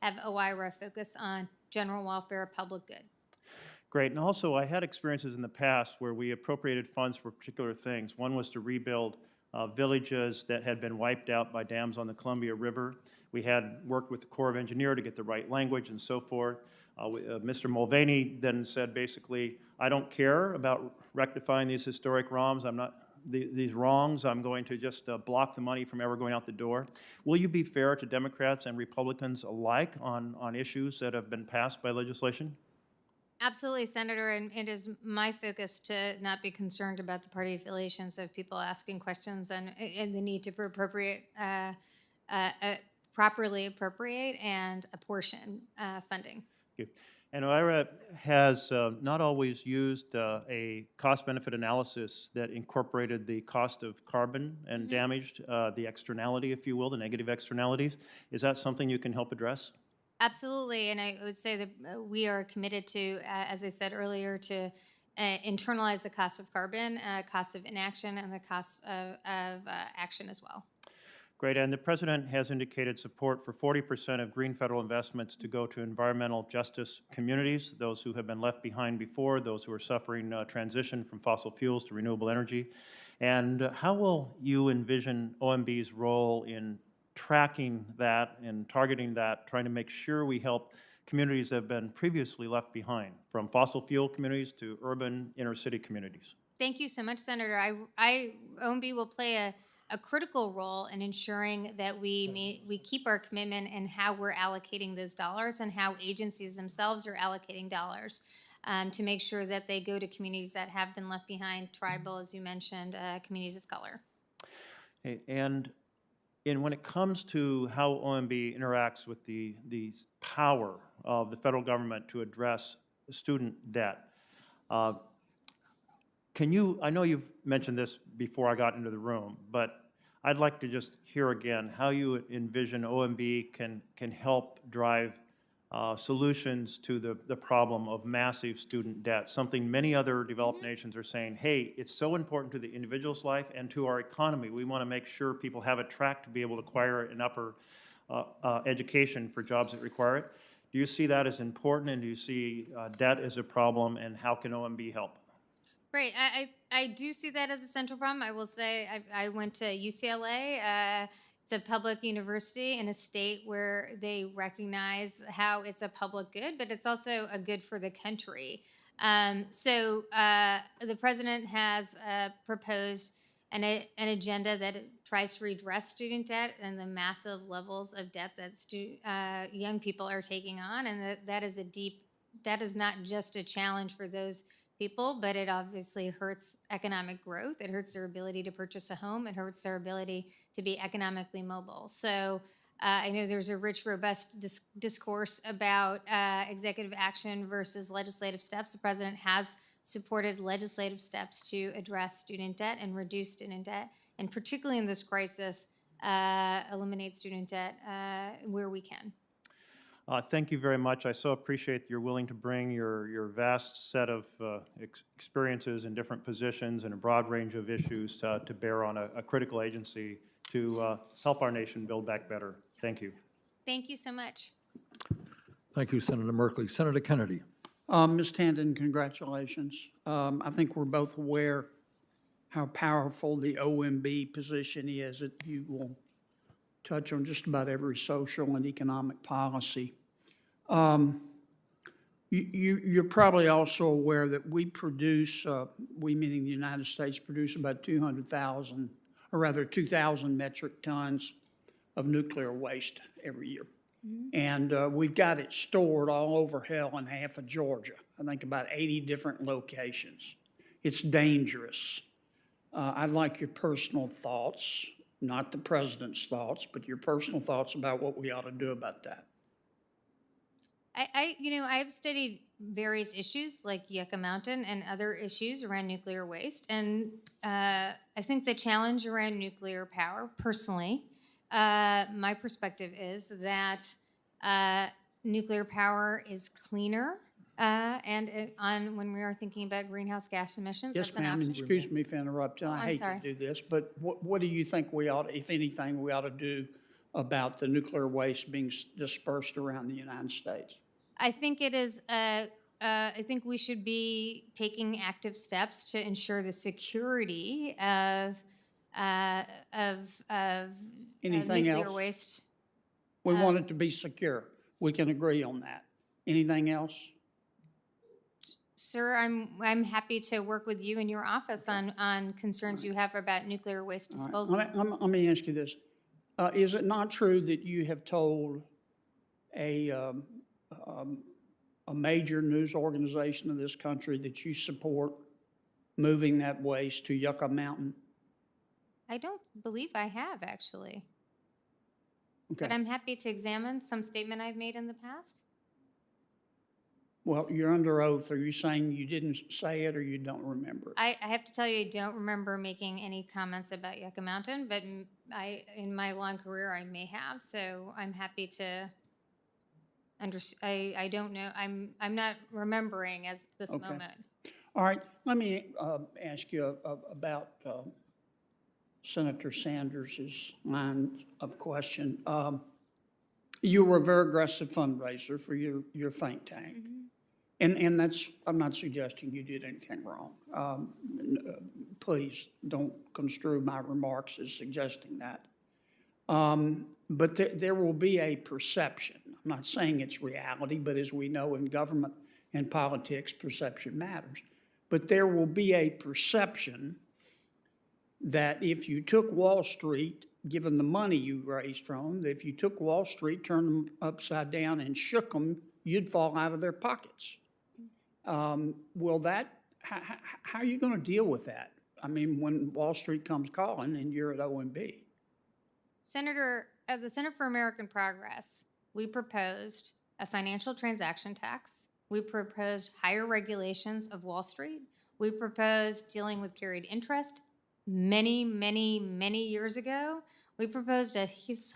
have OIRA focus on general welfare, public good. Great. And also, I had experiences in the past where we appropriated funds for particular things. One was to rebuild villages that had been wiped out by dams on the Columbia River. We had worked with the Corps of Engineers to get the right language and so forth. Mr. Mulvaney then said, basically, I don't care about rectifying these historic wrongs. These wrongs, I'm going to just block the money from ever going out the door. Will you be fair to Democrats and Republicans alike on issues that have been passed by legislation? Absolutely, Senator, and it is my focus to not be concerned about the party affiliations of people asking questions and the need to properly appropriate and apportion funding. Thank you. And OIRA has not always used a cost-benefit analysis that incorporated the cost of carbon and damaged the externality, if you will, the negative externalities. Is that something you can help address? Absolutely, and I would say that we are committed to, as I said earlier, to internalize the cost of carbon, cost of inaction, and the cost of action as well. Great, and the President has indicated support for 40% of green federal investments to go to environmental justice communities, those who have been left behind before, those who are suffering transition from fossil fuels to renewable energy. And how will you envision OMB's role in tracking that and targeting that, trying to make sure we help communities that have been previously left behind, from fossil fuel communities to urban inner city communities? Thank you so much, Senator. OMB will play a critical role in ensuring that we keep our commitment in how we're allocating those dollars and how agencies themselves are allocating dollars to make sure that they go to communities that have been left behind, tribal, as you mentioned, communities of color. And when it comes to how OMB interacts with the power of the federal government to address student debt, I know you've mentioned this before I got into the room, but I'd like to just hear again how you envision OMB can help drive solutions to the problem of massive student debt, something many other developed nations are saying, hey, it's so important to the individual's life and to our economy. We want to make sure people have a track to be able to acquire an upper education for jobs that require it. Do you see that as important, and do you see debt as a problem, and how can OMB help? Right. I do see that as a central problem. I will say I went to UCLA. It's a public university in a state where they recognize how it's a public good, but it's also a good for the country. So the president has proposed an agenda that tries to redress student debt and the massive levels of debt that young people are taking on, and that is not just a challenge for those people, but it obviously hurts economic growth. It hurts their ability to purchase a home. It hurts their ability to be economically mobile. So I know there's a rich, robust discourse about executive action versus legislative steps. The president has supported legislative steps to address student debt and reduce student debt, and particularly in this crisis, eliminate student debt where we can. Thank you very much. I so appreciate that you're willing to bring your vast set of experiences in different positions and a broad range of issues to bear on a critical agency to help our nation build back better. Thank you. Thank you so much. Thank you, Senator Merkley. Senator Kennedy. Ms. Tandon, congratulations. I think we're both aware how powerful the OMB position is. You will touch on just about every social and economic policy. You're probably also aware that we produce, we meaning the United States, produce about 200,000, or rather 2,000 metric tons of nuclear waste every year. And we've got it stored all over hell in half of Georgia. I think about 80 different locations. It's dangerous. I'd like your personal thoughts, not the president's thoughts, but your personal thoughts about what we ought to do about that. I've studied various issues like Yucca Mountain and other issues around nuclear waste. And I think the challenge around nuclear power, personally, my perspective is that nuclear power is cleaner. When we are thinking about greenhouse gas emissions, Yes, that's an ma'am, and option. excuse me for interrupting. Oh, I I'm hate sorry. to do this, but what do you think we ought, if anything, we ought to do about the nuclear waste being dispersed around the United States? I think it is. I think we should be taking active steps to ensure the security of Anything nuclear else? waste. We want it to be secure. We can agree on that. Anything else? Sir, I'm happy to work with you in your office on concerns you have about nuclear waste All right. disposal. Let me ask you this. Is it not true that you have told a major news organization of this country that you support moving that waste to Yucca Mountain? I don't believe I have, actually. Okay. But I'm happy to examine some statement I've made in the past. Well, you're under oath. Are you saying you didn't say it or you don't remember it? I have to tell you, I don't remember making any comments about Yucca Mountain, but in my long career, I may have. So I'm happy to I don't know. I'm not remembering as this Okay. moment. All right, let me ask you about Senator Sanders' line of question. You were a very aggressive fundraiser for your think tank. And that's, I'm not suggesting you did anything wrong. Please don't construe my remarks as suggesting that. But there will be a perception. I'm not saying it's reality, but as we know in government and politics, perception matters. But there will be a perception that if you took Wall Street, given the money you raised from them, that if you took Wall Street, turned them upside down and shook them, you'd fall out of their pockets. How are you going to deal with that? I mean, when Wall Street comes calling and you're at OMB. Senator, at the Center for American Progress, we proposed a financial transaction tax. We proposed higher regulations of Wall Street. We proposed dealing with carried interest many, many, many years ago. We proposed a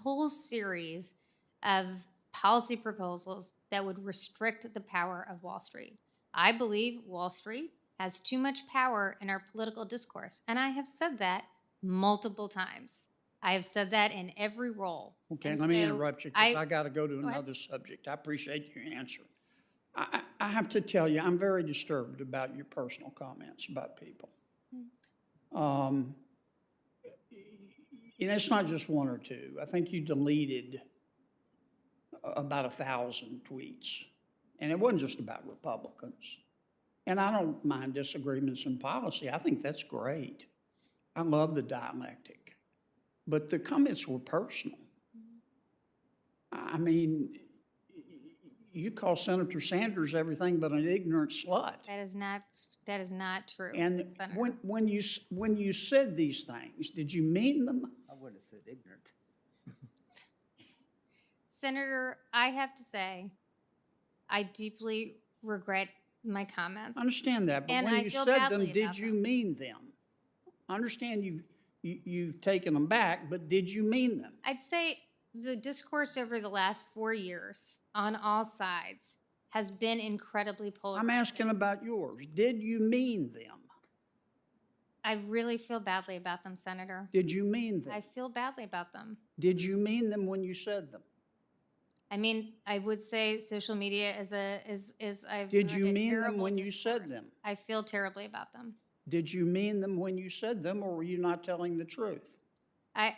whole series of policy proposals that would restrict the power of Wall Street. I believe Wall Street has too much power in our political discourse, and I have said that multiple times. I have said that in every role. Okay, And let me so interrupt you because I got to go to another subject. I appreciate your answer. I have to tell you, I'm very disturbed about your personal comments about people. And it's not just one or two. I think you deleted about 1,000 tweets. And it wasn't just about Republicans. And I don't mind disagreements in policy. I think that's great. I love the dialectic. But the comments were personal. I mean, you call Senator Sanders everything but an ignorant slut. That is not true. And Senator. when you said these things, did you mean them? I wouldn't have said ignorant. Senator, I have to say, I deeply regret my comments. I understand that, but And when I you feel said badly them, did about you them. mean them? I understand you've taken them back, but did you mean them? I'd say the discourse over the last 4 years on all sides has been incredibly polarizing. I'm asking about yours. Did you mean them? I really feel badly about them, Senator. Did you mean I them? feel badly about them. Did you mean them when you said them? I mean, I would say social media is I've Did heard you a mean them terrible when you said discourse. them? I feel terribly about them. Did you mean them when you said them, or were you not telling the truth? I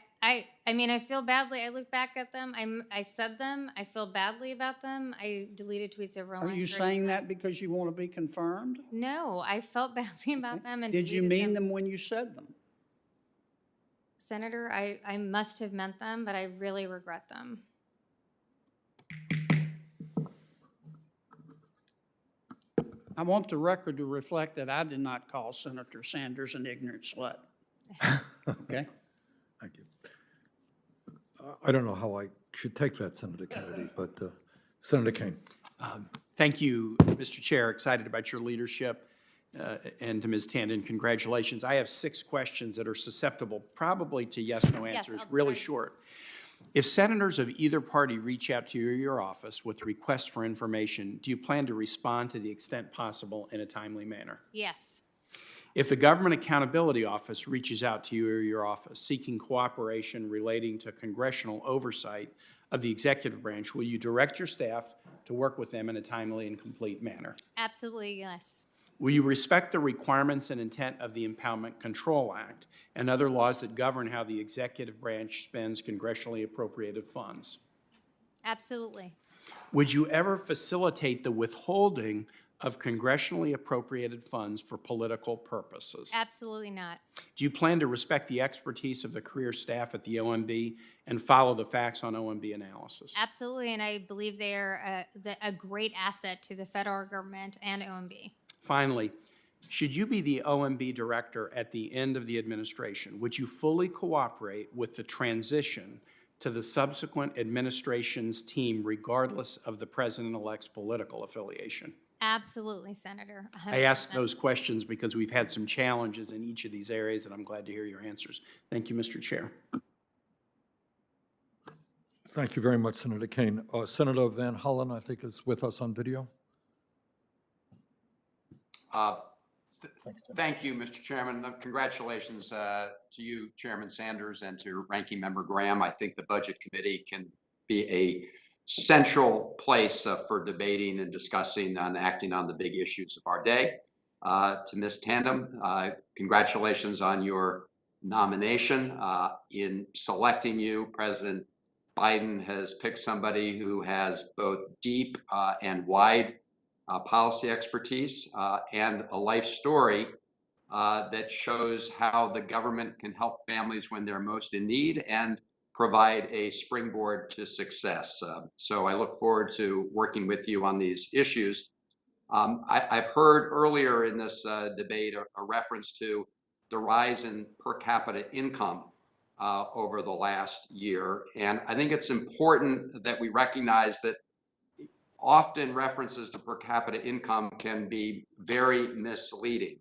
mean, I feel badly. I look back at them. I said them. I feel badly about them. I deleted tweets over a Are long you period of saying time. that because you want to be confirmed? No, I felt badly about them. And Did you deleted mean them when you said them? Senator, I must have meant them, but I really regret them. I want the record to reflect that I did not call Senator Sanders an ignorant slut. Okay? Thank you. I don't know how I should take that, Senator Kennedy, but Senator Kane. Thank you, Mr. Chair. Excited about your leadership. And to Ms. Tandon, congratulations. I have 6 questions that are susceptible probably to yes/no answers, really short. If senators of either party reach out to you or your office with requests for information, do you plan to respond to the extent possible in a timely manner? Yes. If the Government Accountability Office reaches out to you or your office seeking cooperation relating to congressional oversight of the executive branch, will you direct your staff to work with them in a timely and complete manner? Absolutely, yes. Will you respect the requirements and intent of the Impoundment Control Act and other laws that govern how the executive branch spends congressionally appropriated funds? Absolutely. Would you ever facilitate the withholding of congressionally appropriated funds for political purposes? Absolutely not. Do you plan to respect the expertise of the career staff at the OMB and follow the facts on OMB analysis? Absolutely, and I believe they are a great asset to the federal government and OMB. Finally, should you be the OMB director at the end of the administration, would you fully cooperate with the transition to the subsequent administration's team regardless of the president-elect's political affiliation? Absolutely, Senator. 100%. I ask those questions because we've had some challenges in each of these areas, and I'm glad to hear your answers. Thank you, Mr. Chair. Thank you very much, Senator Kane. Senator Van Hollen, I think, is with us on video. Thank you, Mr. Chairman. Congratulations to you, Chairman Sanders, and to Ranking Member Graham. I think the Budget Committee can be a central place for debating and discussing and acting on the big issues of our day. To Ms. Tandon, congratulations on your nomination. In selecting you, President Biden has picked somebody who has both deep and wide policy expertise and a life story that shows how the government can help families when they're most in need and provide a springboard to success. So I look forward to working with you on these issues. I've heard earlier in this debate a reference to the rise in per capita income over the last year. And I think it's important that we recognize that often references to per capita income can be very misleading.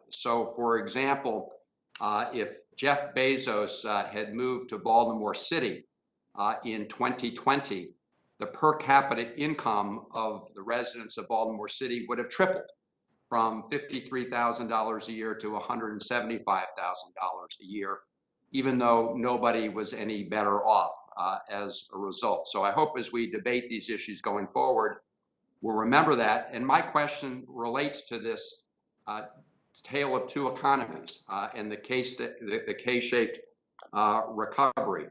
So for example, if Jeff Bezos had moved to Baltimore City in 2020, the per capita income of the residents of Baltimore City would have tripled from $53,000 a year to $175,000 a year, even though nobody was any better off as a result. So I hope as we debate these issues going forward, we'll remember that. And my question relates to this tale of two economies and the K-shaped recovery.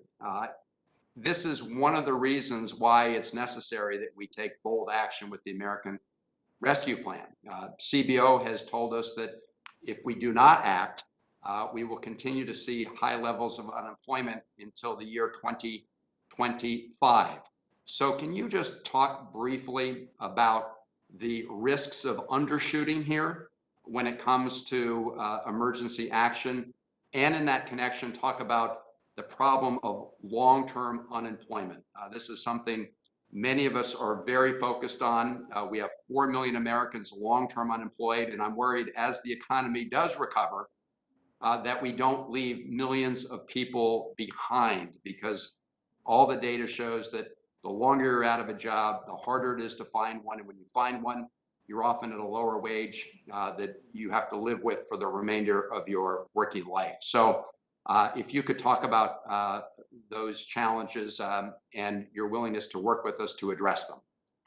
This is one of the reasons why it's necessary that we take bold action with the American Rescue Plan. CBO has told us that if we do not act, we will continue to see high levels of unemployment until the year 2025. So can you just talk briefly about the risks of undershooting here when it comes to emergency action? And in that connection, talk about the problem of long-term unemployment. This is something many of us are very focused on. We have 4 million Americans long-term unemployed, and I'm worried as the economy does recover, that we don't leave millions of people behind, because all the data shows that the longer you're out of a job, the harder it is to find one. And when you find one, you're often at a lower wage that you have to live with for the remainder of your working life. So if you could talk about those challenges and your willingness to work with us to address them.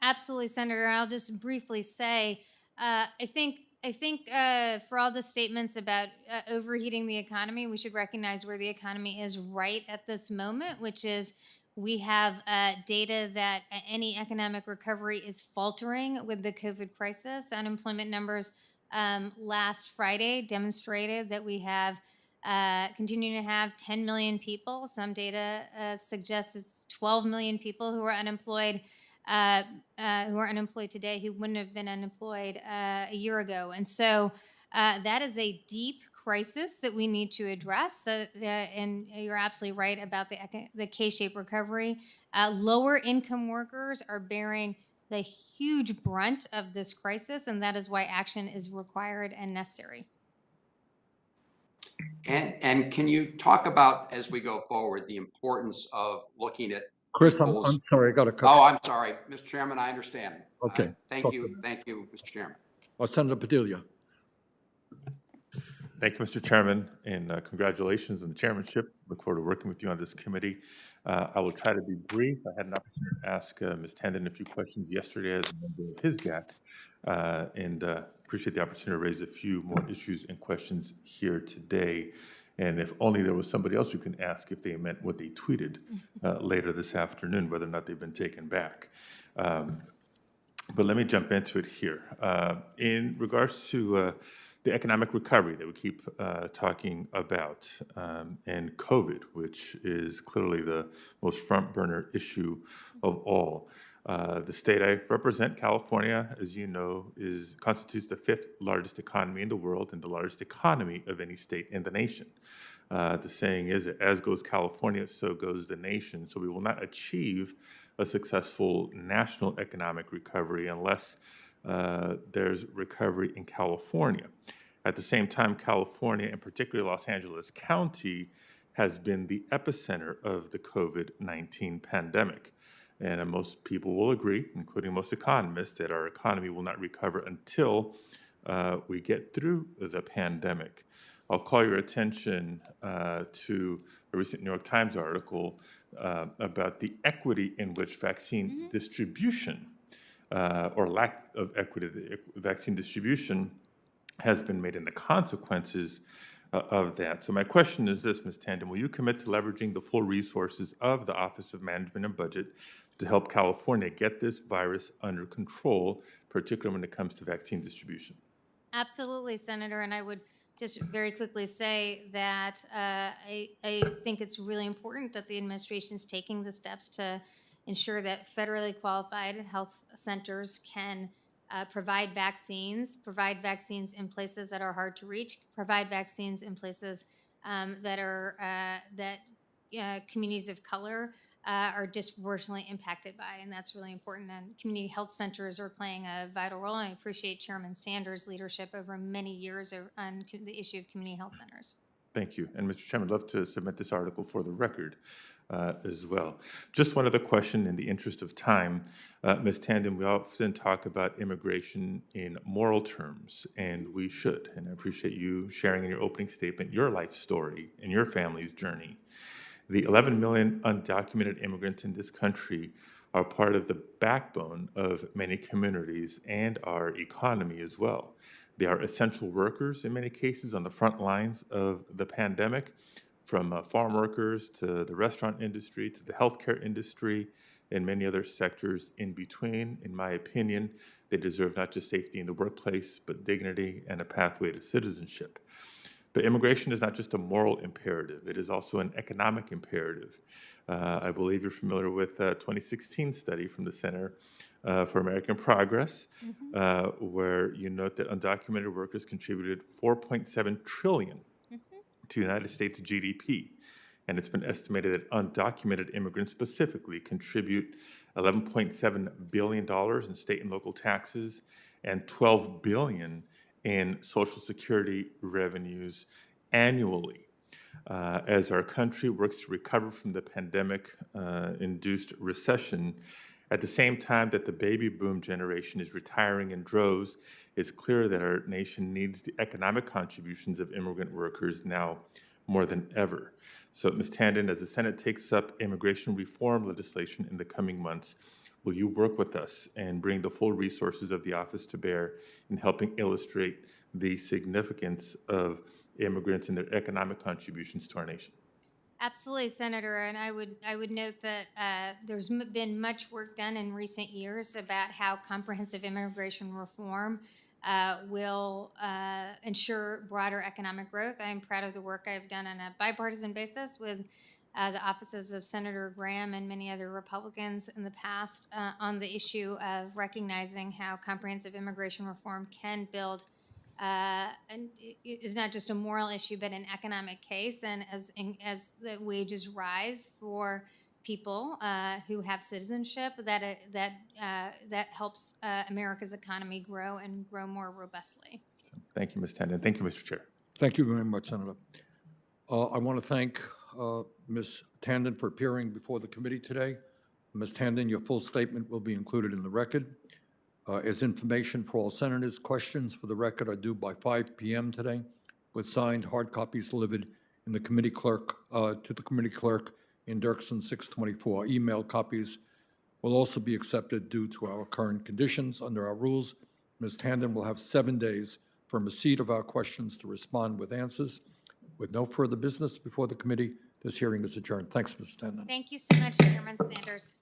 Absolutely, Senator. I'll just briefly say, I think for all the statements about overheating the economy, we should recognize where the economy is right at this moment, which is we have data that any economic recovery is faltering with the COVID crisis. Unemployment numbers last Friday demonstrated that we have continuing to have 10 million people. Some data suggests it's 12 million people who are unemployed today who wouldn't have been unemployed a year ago. And so that is a deep crisis that we need to address. And you're absolutely right about the K-shaped recovery. Lower income workers are bearing the huge brunt of this crisis, and that is why action is required and necessary. And can you talk about, as we go forward, the importance of looking at Chris, I'm people's... sorry, I got to cut. Oh, I'm sorry, Mr. Chairman, I understand. Okay. Thank you, Mr. Chairman. Senator Padilla. Thank you, Mr. Chairman, and congratulations on the chairmanship. Look forward to working with you on this committee. I will try to be brief. I had an opportunity to ask Ms. Tandon a few questions yesterday as a member of his GAT, and appreciate the opportunity to raise a few more issues and questions here today. And if only there was somebody else who can ask if they meant what they tweeted later this afternoon, whether or not they've been taken back. But let me jump into it here. In regards to the economic recovery that we keep talking about, and COVID, which is clearly the most front burner issue of all. The state I represent, California, as you know, constitutes the 5th largest economy in the world and the largest economy of any state in the nation. The saying is that as goes California, so goes the nation. So we will not achieve a successful national economic recovery unless there's recovery in California. At the same time, California, and particularly Los Angeles County, has been the epicenter of the COVID-19 pandemic. And most people will agree, including most economists, that our economy will not recover until we get through the pandemic. I'll call your attention to a recent New York Times article about the equity in which vaccine distribution, or lack of equity, vaccine distribution has been made, and the consequences of that. So my question is this, Ms. Tandon, will you commit to leveraging the full resources of the Office of Management and Budget to help California get this virus under control, particularly when it comes to vaccine distribution? Absolutely, Senator, and I would just very quickly say that I think it's really important that the administration is taking the steps to ensure that federally qualified health centers can provide vaccines in places that are hard to reach, provide vaccines in places that communities of color are disproportionately impacted by, and that's really important. And community health centers are playing a vital role. I appreciate Chairman Sanders' leadership over many years on the issue of community health centers. Thank you. And Mr. Chairman, I'd love to submit this article for the record as well. Just one other question in the interest of time. Ms. Tandon, we often talk about immigration in moral terms, and we should. And I appreciate you sharing in your opening statement your life story and your family's journey. The 11 million undocumented immigrants in this country are part of the backbone of many communities and our economy as well. They are essential workers in many cases on the front lines of the pandemic, from farm workers to the restaurant industry to the healthcare industry and many other sectors in between. In my opinion, they deserve not just safety in the workplace, but dignity and a pathway to citizenship. But immigration is not just a moral imperative, it is also an economic imperative. I believe you're familiar with a 2016 study from the Center for American Progress, where you note that undocumented workers contributed $4.7 trillion to the United States GDP. And it's been estimated that undocumented immigrants specifically contribute $11.7 billion in state and local taxes and $12 billion in Social Security revenues annually. As our country works to recover from the pandemic-induced recession, at the same time that the baby boom generation is retiring in droves, it's clear that our nation needs the economic contributions of immigrant workers now more than ever. So, Ms. Tandon, as the Senate takes up immigration reform legislation in the coming months, will you work with us and bring the full resources of the office to bear in helping illustrate the significance of immigrants and their economic contributions to our nation? Absolutely, Senator, and I would note that there's been much work done in recent years about how comprehensive immigration reform will ensure broader economic growth. I am proud of the work I've done on a bipartisan basis with the offices of Senator Graham and many other Republicans in the past on the issue of recognizing how comprehensive immigration reform can build and it is not just a moral issue, but an economic case. And as the wages rise for people who have citizenship, that helps America's economy grow and grow more robustly. Thank you, Ms. Tandon. Thank you, Mr. Chair. Thank you very much, Senator. I want to thank Ms. Tandon for appearing before the committee today. Ms. Tandon, your full statement will be included in the record. As information for all senators, questions for the record are due by 5 p.m. today, with signed hard copies delivered in the committee clerk to the committee clerk in Dirksen 624. Email copies will also be accepted due to our current conditions. Under our rules, Ms. Tandon will have 7 days from receipt of our questions to respond with answers. With no further business before the committee, this hearing is adjourned. Thanks, Ms. Tandon. Thank you so much, Chairman Sanders.